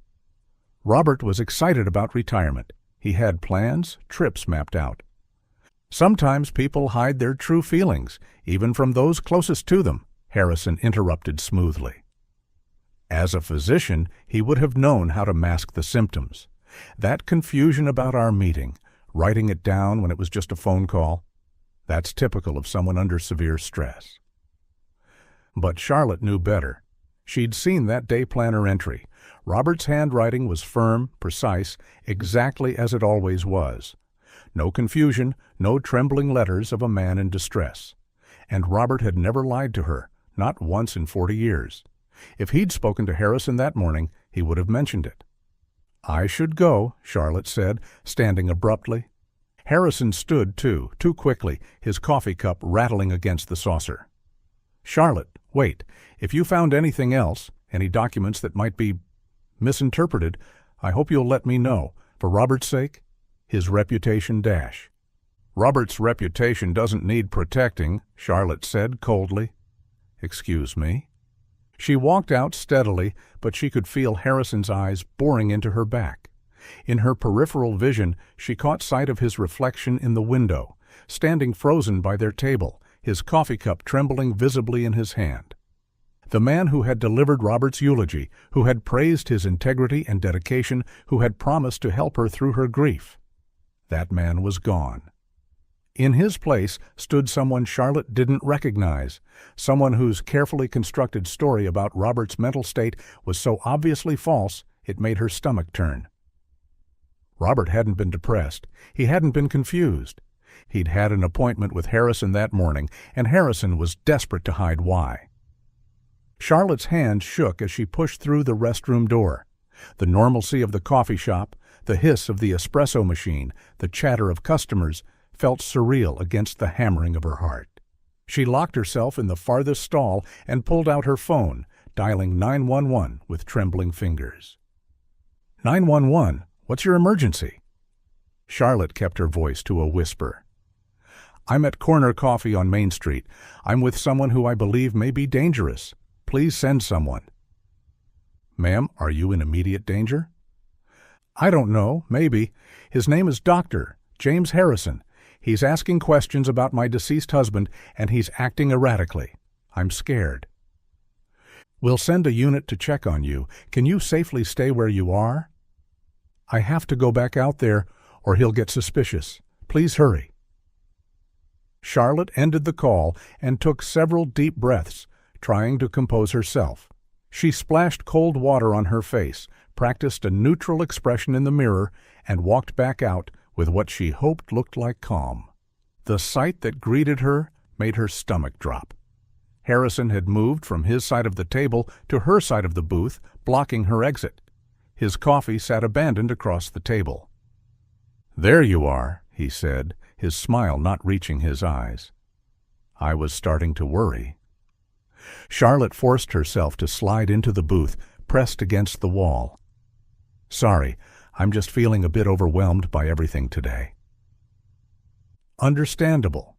Robert was excited about retirement. He had plans, trips mapped out. Sometimes people hide their true feelings, even from those closest to them, Harrison interrupted smoothly. As a physician, he would have known how to mask the symptoms. That confusion about our meeting, writing it down when it was just a phone call, that's typical of someone under severe stress. But Charlotte knew better. She'd seen that day planner entry. Robert's handwriting was firm, precise, exactly as it always was. No confusion, no trembling letters of a man in distress. And Robert had never lied to her, not once in 40 years. If he'd spoken to Harrison that morning, he would have mentioned it. "I should go," Charlotte said, standing abruptly. Harrison stood, too quickly, his coffee cup rattling against the saucer. "Charlotte, wait. If you found anything else, any documents that might be misinterpreted, I hope you'll let me know, for Robert's sake." His reputation dash. "Robert's reputation doesn't need protecting," Charlotte said coldly. "Excuse me." She walked out steadily, but she could feel Harrison's eyes boring into her back. In her peripheral vision, she caught sight of his reflection in the window, standing frozen by their table, his coffee cup trembling visibly in his hand. The man who had delivered Robert's eulogy, who had praised his integrity and dedication, who had promised to help her through her grief. That man was gone. In his place stood someone Charlotte didn't recognize, someone whose carefully constructed story about Robert's mental state was so obviously false it made her stomach turn. Robert hadn't been depressed. He hadn't been confused. He'd had an appointment with Harrison that morning, and Harrison was desperate to hide why. Charlotte's hand shook as she pushed through the restroom door. The normalcy of the coffee shop, the hiss of the espresso machine, the chatter of customers, felt surreal against the hammering of her heart. She locked herself in the farthest stall and pulled out her phone, dialing 911 with trembling fingers. 911? What's your emergency?" Charlotte kept her voice to a whisper. "I'm at Corner Coffee on Main Street. I'm with someone who I believe may be dangerous. Please send someone." "Ma'am, are you in immediate danger?" "I don't know. Maybe. His name is Dr. James Harrison. He's asking questions about my deceased husband, and he's acting erratically. I'm scared." "We'll send a unit to check on you. Can you safely stay where you are?" "I have to go back out there, or he'll get suspicious. Please hurry." Charlotte ended the call and took several deep breaths, trying to compose herself. She splashed cold water on her face, practiced a neutral expression in the mirror, and walked back out with what she hoped looked like calm. The sight that greeted her made her stomach drop. Harrison had moved from his side of the table to her side of the booth, blocking her exit. His coffee sat abandoned across the table. "There you are," he said, his smile not reaching his eyes. "I was starting to worry." Charlotte forced herself to slide into the booth, pressed against the wall. "Sorry, I'm just feeling a bit overwhelmed by everything today." "Understandable."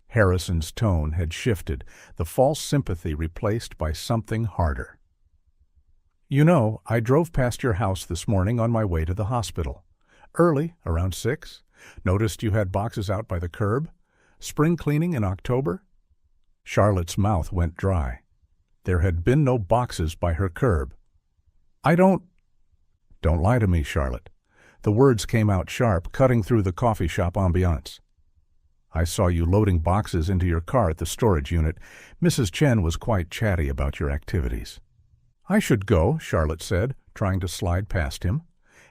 Harrison's tone had shifted, the false sympathy replaced by something harder. "You know, I drove past your house this morning on my way to the hospital. Early, around 6. Noticed you had boxes out by the curb. Spring cleaning in October?" Charlotte's mouth went dry. There had been no boxes by her curb. Don't lie to me, Charlotte." The words came out sharp, cutting through the coffee shop ambiance. "I saw you loading boxes into your car at the storage unit. Mrs. Chen was quite chatty about your activities." "I should go," Charlotte said, trying to slide past him.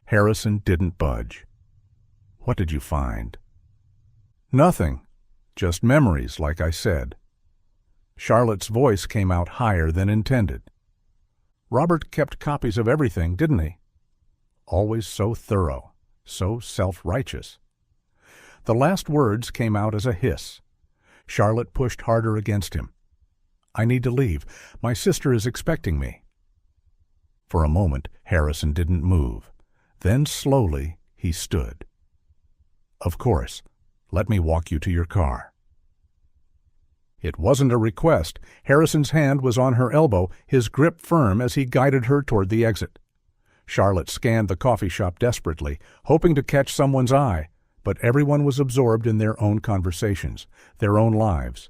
Harrison didn't budge. "What did you find?" "Nothing. Just memories, like I said." Charlotte's voice came out higher than intended. "Robert kept copies of everything, didn't he? Always so thorough, so self-righteous." The last words came out as a hiss. Charlotte pushed harder against him. "I need to leave. My sister is expecting me." For a moment, Harrison didn't move. Then, slowly, he stood. "Of course. Let me walk you to your car." It wasn't a request. Harrison's hand was on her elbow, his grip firm as he guided her toward the exit. Charlotte scanned the coffee shop desperately, hoping to catch someone's eye, but everyone was absorbed in their own conversations, their own lives.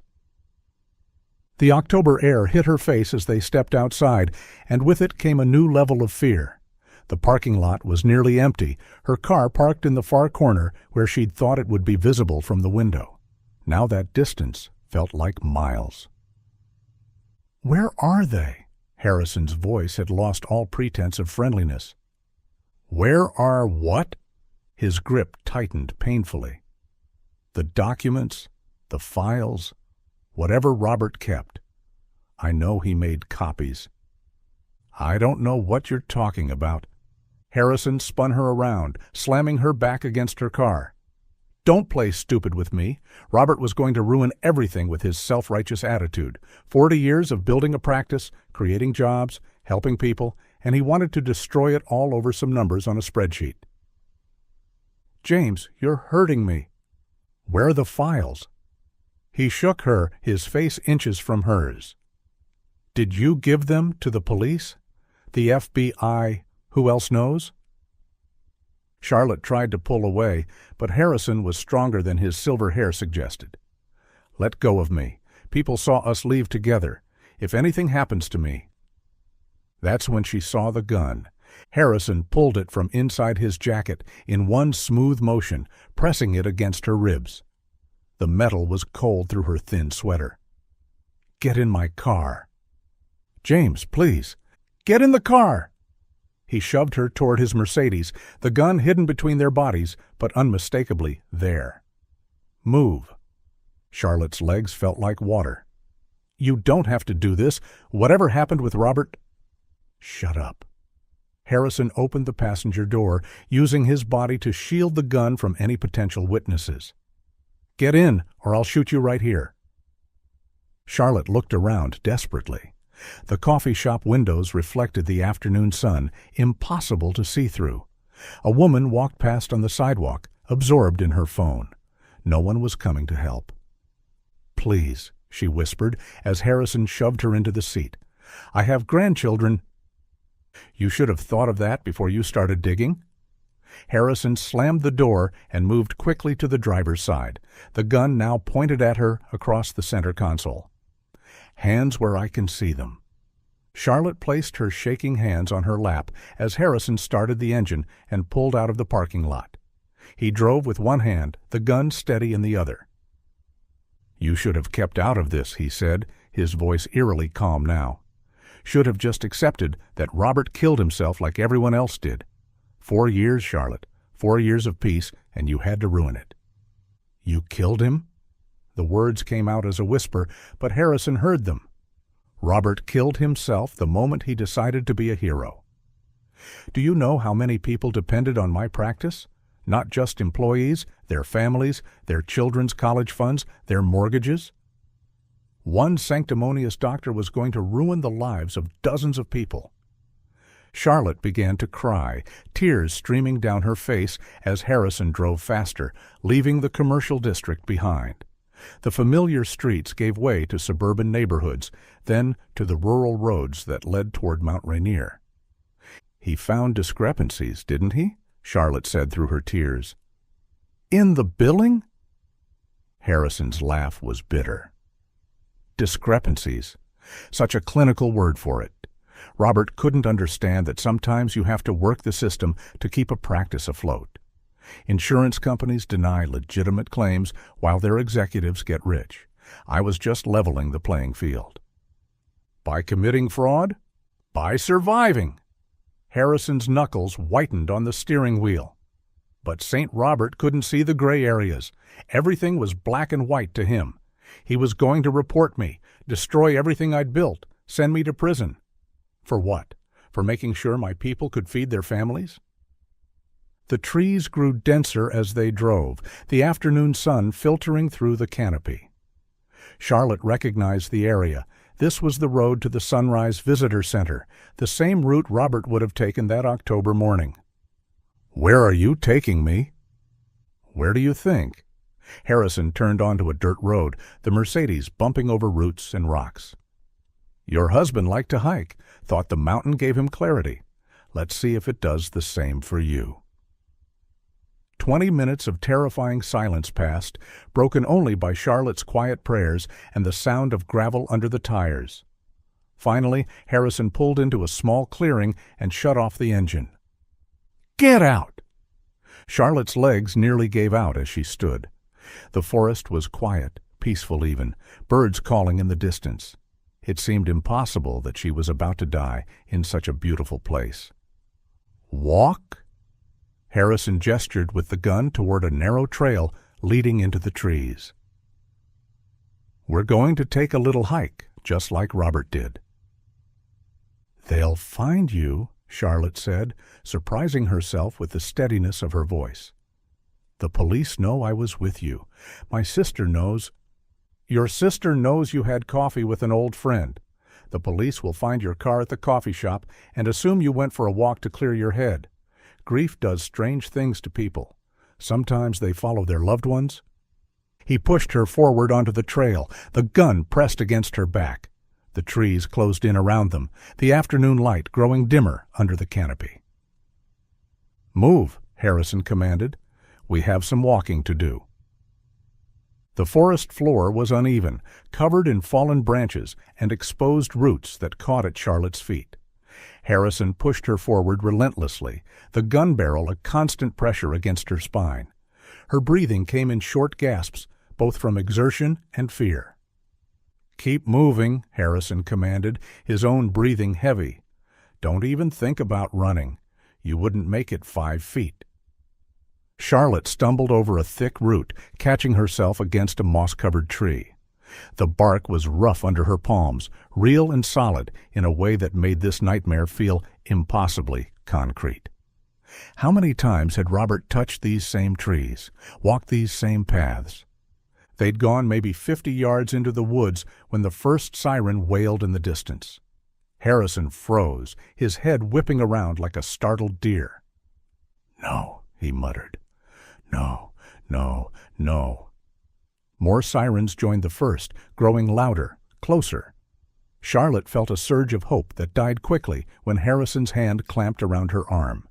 The October air hit her face as they stepped outside, and with it came a new level of fear. The parking lot was nearly empty, her car parked in the far corner where she'd thought it would be visible from the window. Now that distance felt like miles. "Where are they?" Harrison's voice had lost all pretense of friendliness. "Where are what?" His grip tightened painfully. "The documents, the files, whatever Robert kept. I know he made copies." "I don't know what you're talking about." Harrison spun her around, slamming her back against her car. "Don't play stupid with me." Robert was going to ruin everything with his self-righteous attitude. 40 years of building a practice, creating jobs, helping people, and he wanted to destroy it all over some numbers on a spreadsheet. "James, you're hurting me." "Where are the files?" He shook her, his face inches from hers. "Did you give them to the police? The FBI? Who else knows?" Charlotte tried to pull away, but Harrison was stronger than his silver hair suggested. "Let go of me. People saw us leave together. If anything happens to me—" That's when she saw the gun. Harrison pulled it from inside his jacket in one smooth motion, pressing it against her ribs. The metal was cold through her thin sweater. "Get in my car." "James, please." "Get in the car." He shoved her toward his Mercedes, the gun hidden between their bodies, but unmistakably there. "Move." Charlotte's legs felt like water. "You don't have to do this. Whatever happened with Robert—" "Shut up." Harrison opened the passenger door, using his body to shield the gun from any potential witnesses. "Get in, or I'll shoot you right here." Charlotte looked around desperately. The coffee shop windows reflected the afternoon sun, impossible to see through. A woman walked past on the sidewalk, absorbed in her phone. No one was coming to help. "Please," she whispered as Harrison shoved her into the seat. "I have grandchildren." "You should have thought of that before you started digging." Harrison slammed the door and moved quickly to the driver's side, the gun now pointed at her across the center console. "Hands where I can see them." Charlotte placed her shaking hands on her lap as Harrison started the engine and pulled out of the parking lot. He drove with one hand, the gun steady in the other. "You should have kept out of this," he said, his voice eerily calm now. "Should have just accepted that Robert killed himself like everyone else did. 4 years, Charlotte, 4 years of peace, and you had to ruin it." "You killed him?" The words came out as a whisper, but Harrison heard them. Robert killed himself the moment he decided to be a hero. "Do you know how many people depended on my practice? Not just employees, their families, their children's college funds, their mortgages. One sanctimonious doctor was going to ruin the lives of dozens of people." Charlotte began to cry, tears streaming down her face as Harrison drove faster, leaving the commercial district behind. The familiar streets gave way to suburban neighborhoods, then to the rural roads that led toward Mount Rainier. "He found discrepancies, didn't he?" Charlotte said through her tears. "In the billing?" Harrison's laugh was bitter. Discrepancies. Such a clinical word for it. Robert couldn't understand that sometimes you have to work the system to keep a practice afloat. Insurance companies deny legitimate claims while their executives get rich. I was just leveling the playing field. By committing fraud? By surviving. Harrison's knuckles whitened on the steering wheel. But St. Robert couldn't see the gray areas. Everything was black and white to him. He was going to report me, destroy everything I'd built, send me to prison. For what? For making sure my people could feed their families? The trees grew denser as they drove, the afternoon sun filtering through the canopy. Charlotte recognized the area. This was the road to the Sunrise Visitor Center, the same route Robert would have taken that October morning. "Where are you taking me?" "Where do you think?" Harrison turned onto a dirt road, the Mercedes bumping over roots and rocks. Your husband liked to hike, thought the mountain gave him clarity. Let's see if it does the same for you. 20 minutes of terrifying silence passed, broken only by Charlotte's quiet prayers and the sound of gravel under the tires. Finally, Harrison pulled into a small clearing and shut off the engine. Get out! Charlotte's legs nearly gave out as she stood. The forest was quiet, peaceful even, birds calling in the distance. It seemed impossible that she was about to die in such a beautiful place. Walk? Harrison gestured with the gun toward a narrow trail leading into the trees. We're going to take a little hike, just like Robert did. They'll find you, Charlotte said, surprising herself with the steadiness of her voice. The police know I was with you. My sister knows. Your sister knows you had coffee with an old friend. The police will find your car at the coffee shop and assume you went for a walk to clear your head. Grief does strange things to people. Sometimes they follow their loved ones. He pushed her forward onto the trail, the gun pressed against her back. The trees closed in around them, the afternoon light growing dimmer under the canopy. Move, Harrison commanded. We have some walking to do. The forest floor was uneven, covered in fallen branches and exposed roots that caught at Charlotte's feet. Harrison pushed her forward relentlessly, the gun barrel a constant pressure against her spine. Her breathing came in short gasps, both from exertion and fear. Keep moving, Harrison commanded, his own breathing heavy. Don't even think about running. You wouldn't make it 5 feet. Charlotte stumbled over a thick root, catching herself against a moss-covered tree. The bark was rough under her palms, real and solid in a way that made this nightmare feel impossibly concrete. How many times had Robert touched these same trees, walked these same paths? They'd gone maybe 50 yards into the woods when the first siren wailed in the distance. Harrison froze, his head whipping around like a startled deer. No, he muttered. No, no, no. More sirens joined the first, growing louder, closer. Charlotte felt a surge of hope that died quickly when Harrison's hand clamped around her arm.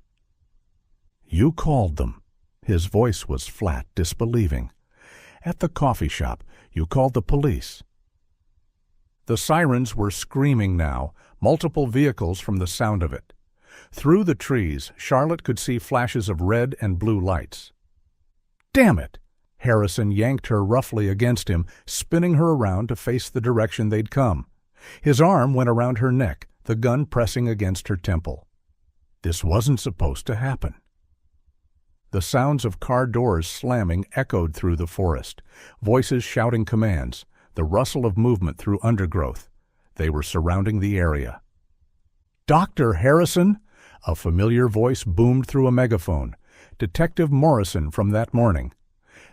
You called them. His voice was flat, disbelieving. At the coffee shop, you called the police. The sirens were screaming now, multiple vehicles from the sound of it. Through the trees, Charlotte could see flashes of red and blue lights. Damn it! Harrison yanked her roughly against him, spinning her around to face the direction they'd come. His arm went around her neck, the gun pressing against her temple. This wasn't supposed to happen. The sounds of car doors slamming echoed through the forest, voices shouting commands, the rustle of movement through undergrowth. They were surrounding the area. Dr. Harrison! A familiar voice boomed through a megaphone. Detective Morrison from that morning.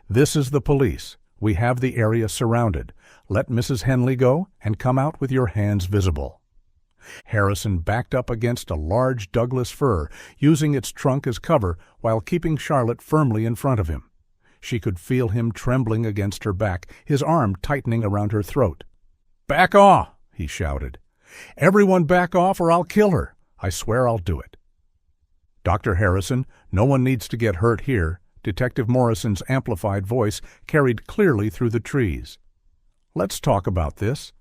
This is the police. We have the area surrounded. Let Mrs. Henley go and come out with your hands visible. Harrison backed up against a large Douglas fir, using its trunk as cover while keeping Charlotte firmly in front of him. She could feel him trembling against her back, his arm tightening around her throat. Back off, he shouted. Everyone back off or I'll kill her. I swear I'll do it. Dr. Harrison, no one needs to get hurt here. Detective Morrison's amplified voice carried clearly through the trees. Let's talk about this.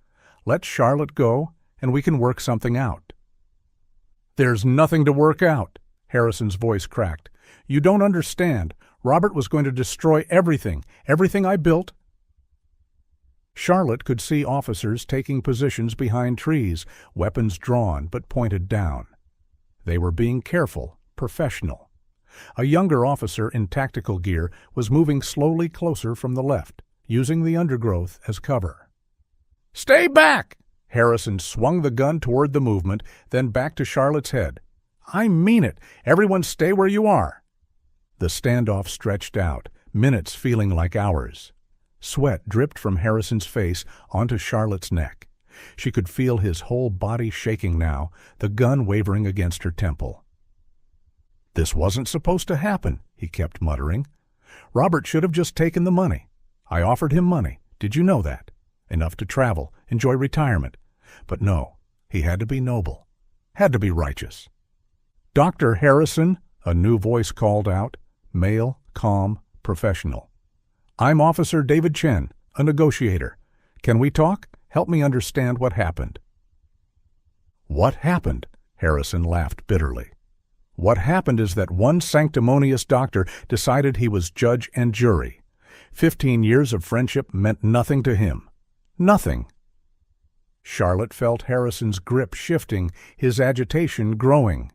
Let Charlotte go, and we can work something out. There's nothing to work out, Harrison's voice cracked. You don't understand. Robert was going to destroy everything I built. Charlotte could see officers taking positions behind trees, weapons drawn but pointed down. They were being careful, professional. A younger officer in tactical gear was moving slowly closer from the left, using the undergrowth as cover. Stay back! Harrison swung the gun toward the movement, then back to Charlotte's head. I mean it. Everyone stay where you are. The standoff stretched out, minutes feeling like hours. Sweat dripped from Harrison's face onto Charlotte's neck. She could feel his whole body shaking now, the gun wavering against her temple. This wasn't supposed to happen, he kept muttering. Robert should have just taken the money. I offered him money. Did you know that? Enough to travel, enjoy retirement. But no, he had to be noble, had to be righteous. Dr. Harrison, a new voice called out, male, calm, professional. I'm Officer David Chen, a negotiator. Can we talk? Help me understand what happened. What happened? Harrison laughed bitterly. What happened is that one sanctimonious doctor decided he was judge and jury. 15 years of friendship meant nothing to him. Nothing. Charlotte felt Harrison's grip shifting, his agitation growing.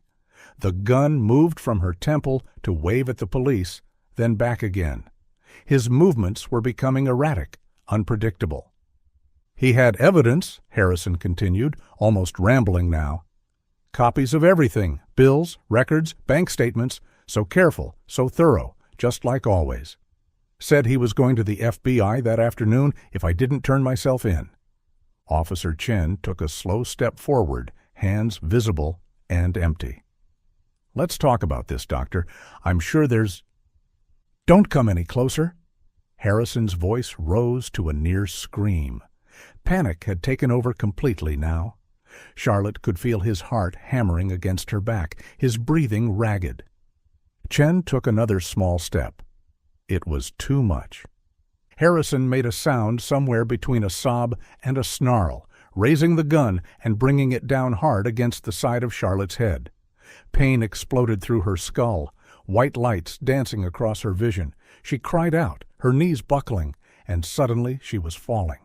The gun moved from her temple to wave at the police, then back again. His movements were becoming erratic, unpredictable. He had evidence, Harrison continued, almost rambling now. Copies of everything, bills, records, bank statements, so careful, so thorough, just like always. Said he was going to the FBI that afternoon if I didn't turn myself in. Officer Chen took a slow step forward, hands visible and empty. Let's talk about this, Doctor. I'm sure there's... Don't come any closer. Harrison's voice rose to a near scream. Panic had taken over completely now. Charlotte could feel his heart hammering against her back, his breathing ragged. Chen took another small step. It was too much. Harrison made a sound somewhere between a sob and a snarl, raising the gun and bringing it down hard against the side of Charlotte's head. Pain exploded through her skull, white lights dancing across her vision. She cried out, her knees buckling, and suddenly she was falling.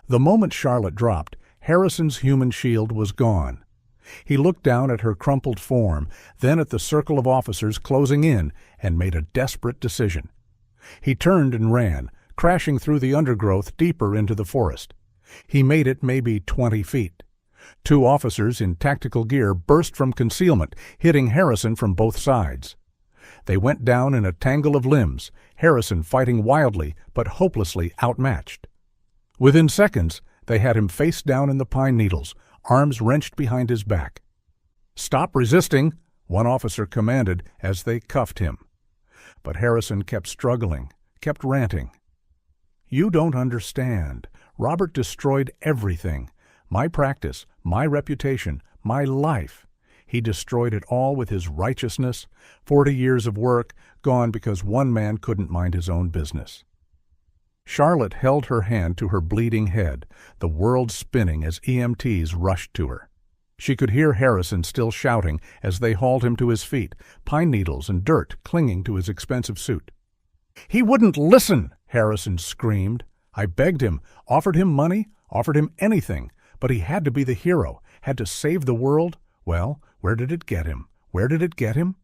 The moment Charlotte dropped, Harrison's human shield was gone. He looked down at her crumpled form, then at the circle of officers closing in, and made a desperate decision. He turned and ran, crashing through the undergrowth deeper into the forest. He made it maybe 20 feet. 2 officers in tactical gear burst from concealment, hitting Harrison from both sides. They went down in a tangle of limbs, Harrison fighting wildly but hopelessly outmatched. Within seconds, they had him face down in the pine needles, arms wrenched behind his back. "Stop resisting," one officer commanded as they cuffed him. But Harrison kept struggling, kept ranting. "You don't understand. Robert destroyed everything. My practice, my reputation, my life. He destroyed it all with his righteousness. 40 years of work, gone because one man couldn't mind his own business." Charlotte held her hand to her bleeding head, the world spinning as EMTs rushed to her. She could hear Harrison still shouting as they hauled him to his feet, pine needles and dirt clinging to his expensive suit. "He wouldn't listen," Harrison screamed. "I begged him, offered him money, offered him anything, but he had to be the hero, had to save the world. Well, where did it get him? Where did it get him?"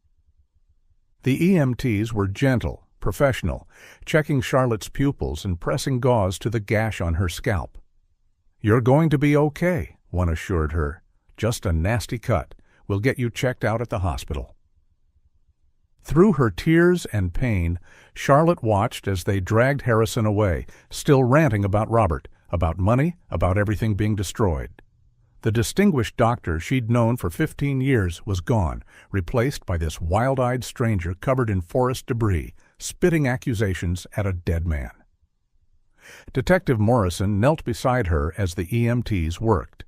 The EMTs were gentle, professional, checking Charlotte's pupils and pressing gauze to the gash on her scalp. "You're going to be okay," one assured her. "Just a nasty cut. We'll get you checked out at the hospital." Through her tears and pain, Charlotte watched as they dragged Harrison away, still ranting about Robert, about money, about everything being destroyed. The distinguished doctor she'd known for 15 years was gone, replaced by this wild-eyed stranger covered in forest debris, spitting accusations at a dead man. Detective Morrison knelt beside her as the EMTs worked.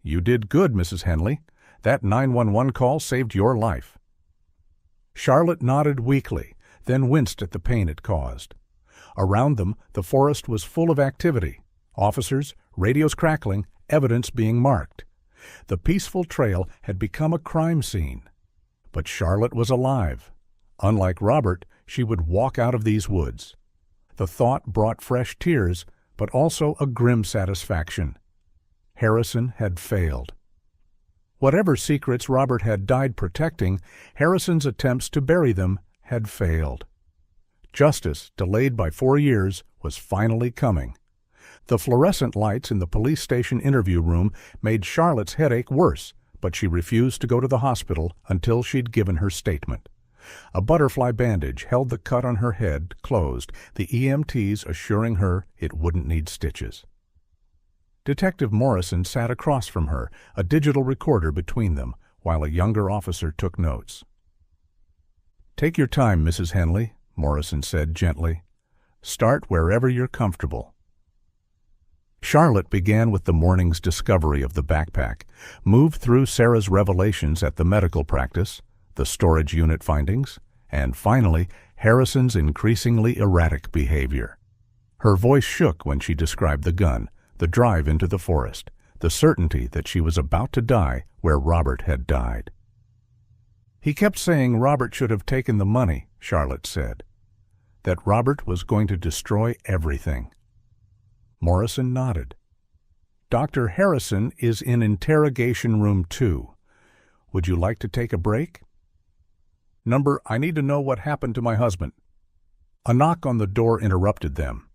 "You did good, Mrs. Henley. That 911 call saved your life." Charlotte nodded weakly, then winced at the pain it caused. Around them, the forest was full of activity. Officers, radios crackling, evidence being marked. The peaceful trail had become a crime scene. But Charlotte was alive. Unlike Robert, she would walk out of these woods. The thought brought fresh tears, but also a grim satisfaction. Harrison had failed. Whatever secrets Robert had died protecting, Harrison's attempts to bury them had failed. Justice, delayed by 4 years, was finally coming. The fluorescent lights in the police station interview room made Charlotte's headache worse, but she refused to go to the hospital until she'd given her statement. A butterfly bandage held the cut on her head closed, the EMTs assuring her it wouldn't need stitches. Detective Morrison sat across from her, a digital recorder between them, while a younger officer took notes. "Take your time, Mrs. Henley," Morrison said gently. Start wherever you're comfortable. Charlotte began with the morning's discovery of the backpack, moved through Sarah's revelations at the medical practice, the storage unit findings, and finally, Harrison's increasingly erratic behavior. Her voice shook when she described the gun, the drive into the forest, the certainty that she was about to die where Robert had died. He kept saying Robert should have taken the money, Charlotte said. That Robert was going to destroy everything. Morrison nodded. Dr. Harrison is in interrogation room 2. Would you like to take a break? I need to know what happened to my husband. A knock on the door interrupted them.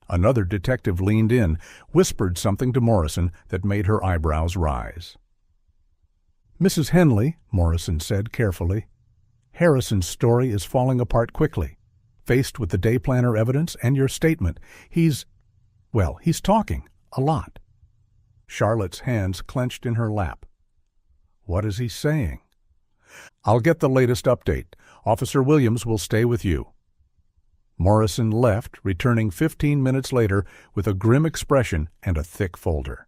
Another detective leaned in, whispered something to Morrison that made her eyebrows rise. Mrs. Henley, Morrison said carefully, Harrison's story is falling apart quickly. Faced with the day planner evidence and your statement, he's talking a lot. Charlotte's hands clenched in her lap. What is he saying? I'll get the latest update. Officer Williams will stay with you. Morrison left, returning 15 minutes later with a grim expression and a thick folder.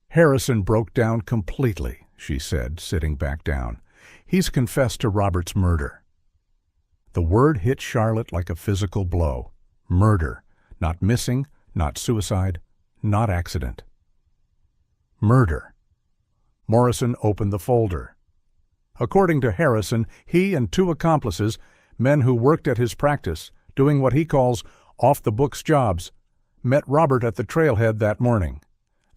Harrison broke down completely, she said, sitting back down. He's confessed to Robert's murder. The word hit Charlotte like a physical blow. Murder. Not missing, not suicide, not accident. Murder. Morrison opened the folder. According to Harrison, he and 2 accomplices, men who worked at his practice, doing what he calls off-the-books jobs, met Robert at the trailhead that morning.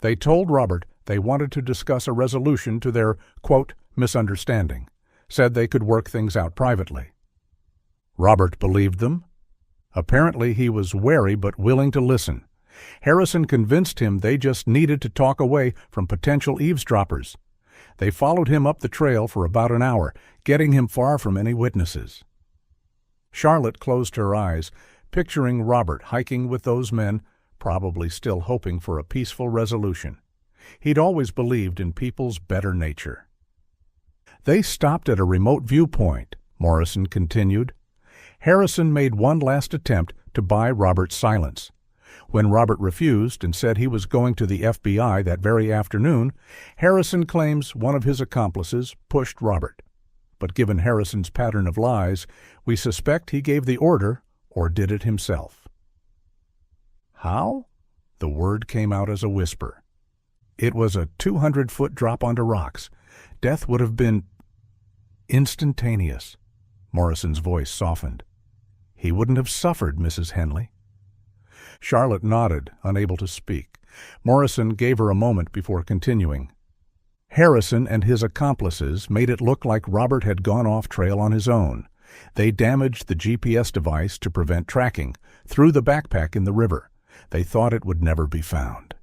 They told Robert they wanted to discuss a resolution to their, quote, misunderstanding, said they could work things out privately. Robert believed them. Apparently he was wary but willing to listen. Harrison convinced him they just needed to talk away from potential eavesdroppers. They followed him up the trail for about an hour, getting him far from any witnesses. Charlotte closed her eyes, picturing Robert hiking with those men, probably still hoping for a peaceful resolution. He'd always believed in people's better nature. They stopped at a remote viewpoint, Morrison continued. Harrison made one last attempt to buy Robert's silence. When Robert refused and said he was going to the FBI that very afternoon, Harrison claims one of his accomplices pushed Robert. But given Harrison's pattern of lies, we suspect he gave the order or did it himself. How? The word came out as a whisper. It was a 200-foot drop onto rocks. Death would have been instantaneous. Morrison's voice softened. He wouldn't have suffered, Mrs. Henley. Charlotte nodded, unable to speak. Morrison gave her a moment before continuing. Harrison and his accomplices made it look like Robert had gone off trail on his own. They damaged the GPS device to prevent tracking, threw the backpack in the river. They thought it would never be found.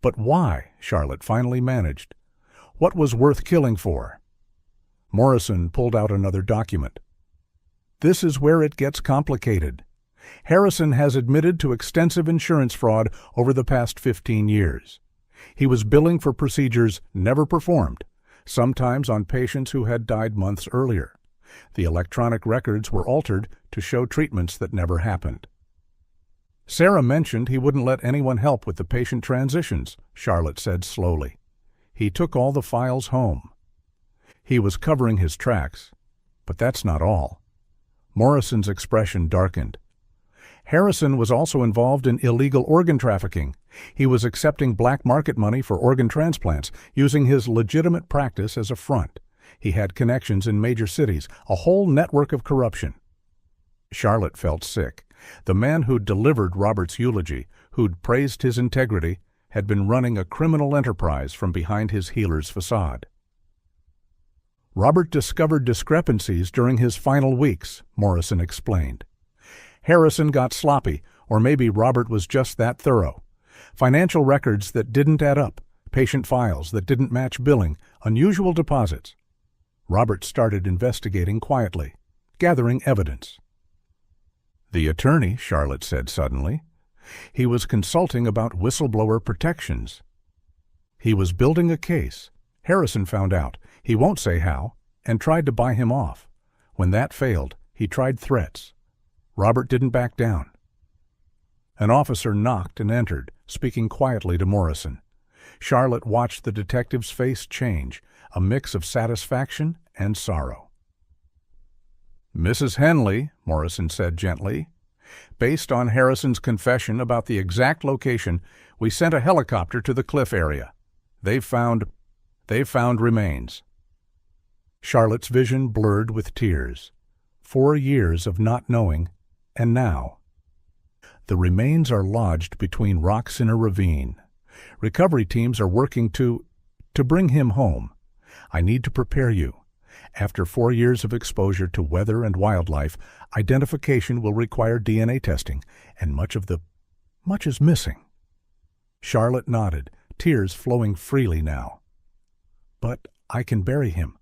But why? Charlotte finally managed. What was worth killing for? Morrison pulled out another document. This is where it gets complicated. Harrison has admitted to extensive insurance fraud over the past 15 years. He was billing for procedures never performed, sometimes on patients who had died months earlier. The electronic records were altered to show treatments that never happened. Sarah mentioned he wouldn't let anyone help with the patient transitions, Charlotte said slowly. He took all the files home. He was covering his tracks, but that's not all. Morrison's expression darkened. Harrison was also involved in illegal organ trafficking. He was accepting black market money for organ transplants, using his legitimate practice as a front. He had connections in major cities, a whole network of corruption. Charlotte felt sick. The man who'd delivered Robert's eulogy, who'd praised his integrity, had been running a criminal enterprise from behind his healer's facade. Robert discovered discrepancies during his final weeks, Morrison explained. Harrison got sloppy, or maybe Robert was just that thorough. Financial records that didn't add up, patient files that didn't match billing, unusual deposits. Robert started investigating quietly, gathering evidence. The attorney, Charlotte said suddenly. He was consulting about whistleblower protections. He was building a case. Harrison found out, he won't say how, and tried to buy him off. When that failed, he tried threats. Robert didn't back down. An officer knocked and entered, speaking quietly to Morrison. Charlotte watched the detective's face change, a mix of satisfaction and sorrow. "Mrs. Henley," Morrison said gently, "based on Harrison's confession about the exact location, we sent a helicopter to the cliff area. They've found remains." Charlotte's vision blurred with tears. 4 years of not knowing, and now. "The remains are lodged between rocks in a ravine. Recovery teams are working to bring him home. I need to prepare you. After 4 years of exposure to weather and wildlife, identification will require DNA testing, and much is missing." Charlotte nodded, tears flowing freely now. "But I can bury him.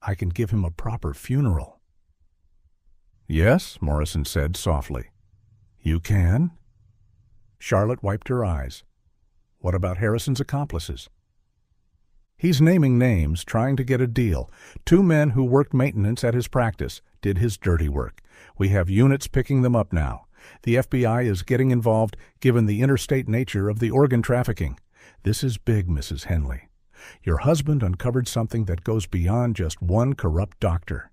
I can give him a proper funeral." "Yes," Morrison said softly. "You can?" Charlotte wiped her eyes. "What about Harrison's accomplices?" "He's naming names, trying to get a deal. 2 men who worked maintenance at his practice did his dirty work. We have units picking them up now. The FBI is getting involved given the interstate nature of the organ trafficking. This is big, Mrs. Henley. Your husband uncovered something that goes beyond just one corrupt doctor."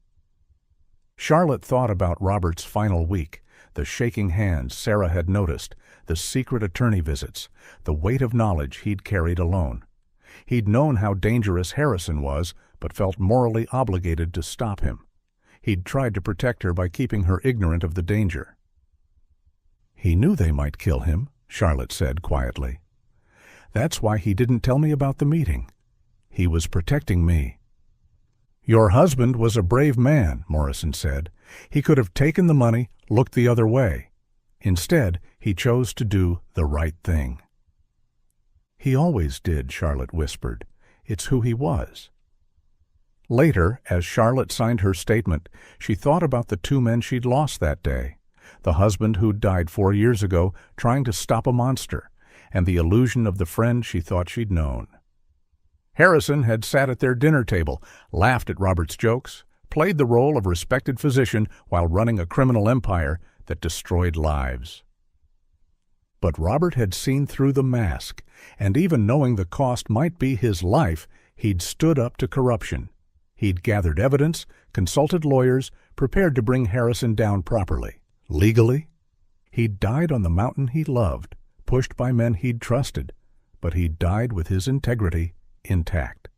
Charlotte thought about Robert's final week, the shaking hands Sarah had noticed, the secret attorney visits, the weight of knowledge he'd carried alone. He'd known how dangerous Harrison was, but felt morally obligated to stop him. He'd tried to protect her by keeping her ignorant of the danger. "He knew they might kill him," Charlotte said quietly. "That's why he didn't tell me about the meeting. He was protecting me." "Your husband was a brave man," Morrison said. "He could have taken the money, looked the other way. Instead, he chose to do the right thing." "He always did," Charlotte whispered. "It's who he was." Later, as Charlotte signed her statement, she thought about the 2 men she'd lost that day. The husband who'd died 4 years ago trying to stop a monster, and the illusion of the friend she thought she'd known. Harrison had sat at their dinner table, laughed at Robert's jokes, played the role of respected physician while running a criminal empire that destroyed lives. But Robert had seen through the mask, and even knowing the cost might be his life, he'd stood up to corruption. He'd gathered evidence, consulted lawyers, prepared to bring Harrison down properly, legally. He'd died on the mountain he loved, pushed by men he'd trusted, but he'd died with his integrity intact.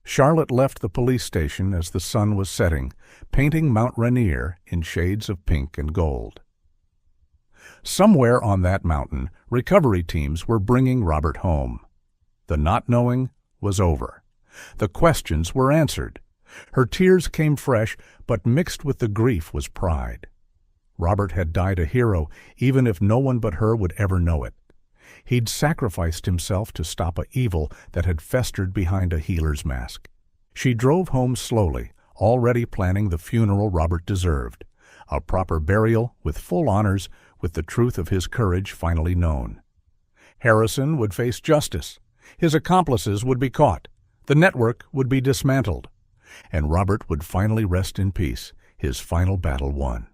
Charlotte left the police station as the sun was setting, painting Mount Rainier in shades of pink and gold. Somewhere on that mountain, recovery teams were bringing Robert home. The not knowing was over. The questions were answered. Her tears came fresh, but mixed with the grief was pride. Robert had died a hero, even if no one but her would ever know it. He'd sacrificed himself to stop an evil that had festered behind a healer's mask. She drove home slowly, already planning the funeral Robert deserved. A proper burial with full honors, with the truth of his courage finally known. Harrison would face justice. His accomplices would be caught. The network would be dismantled. And Robert would finally rest in peace, his final battle won.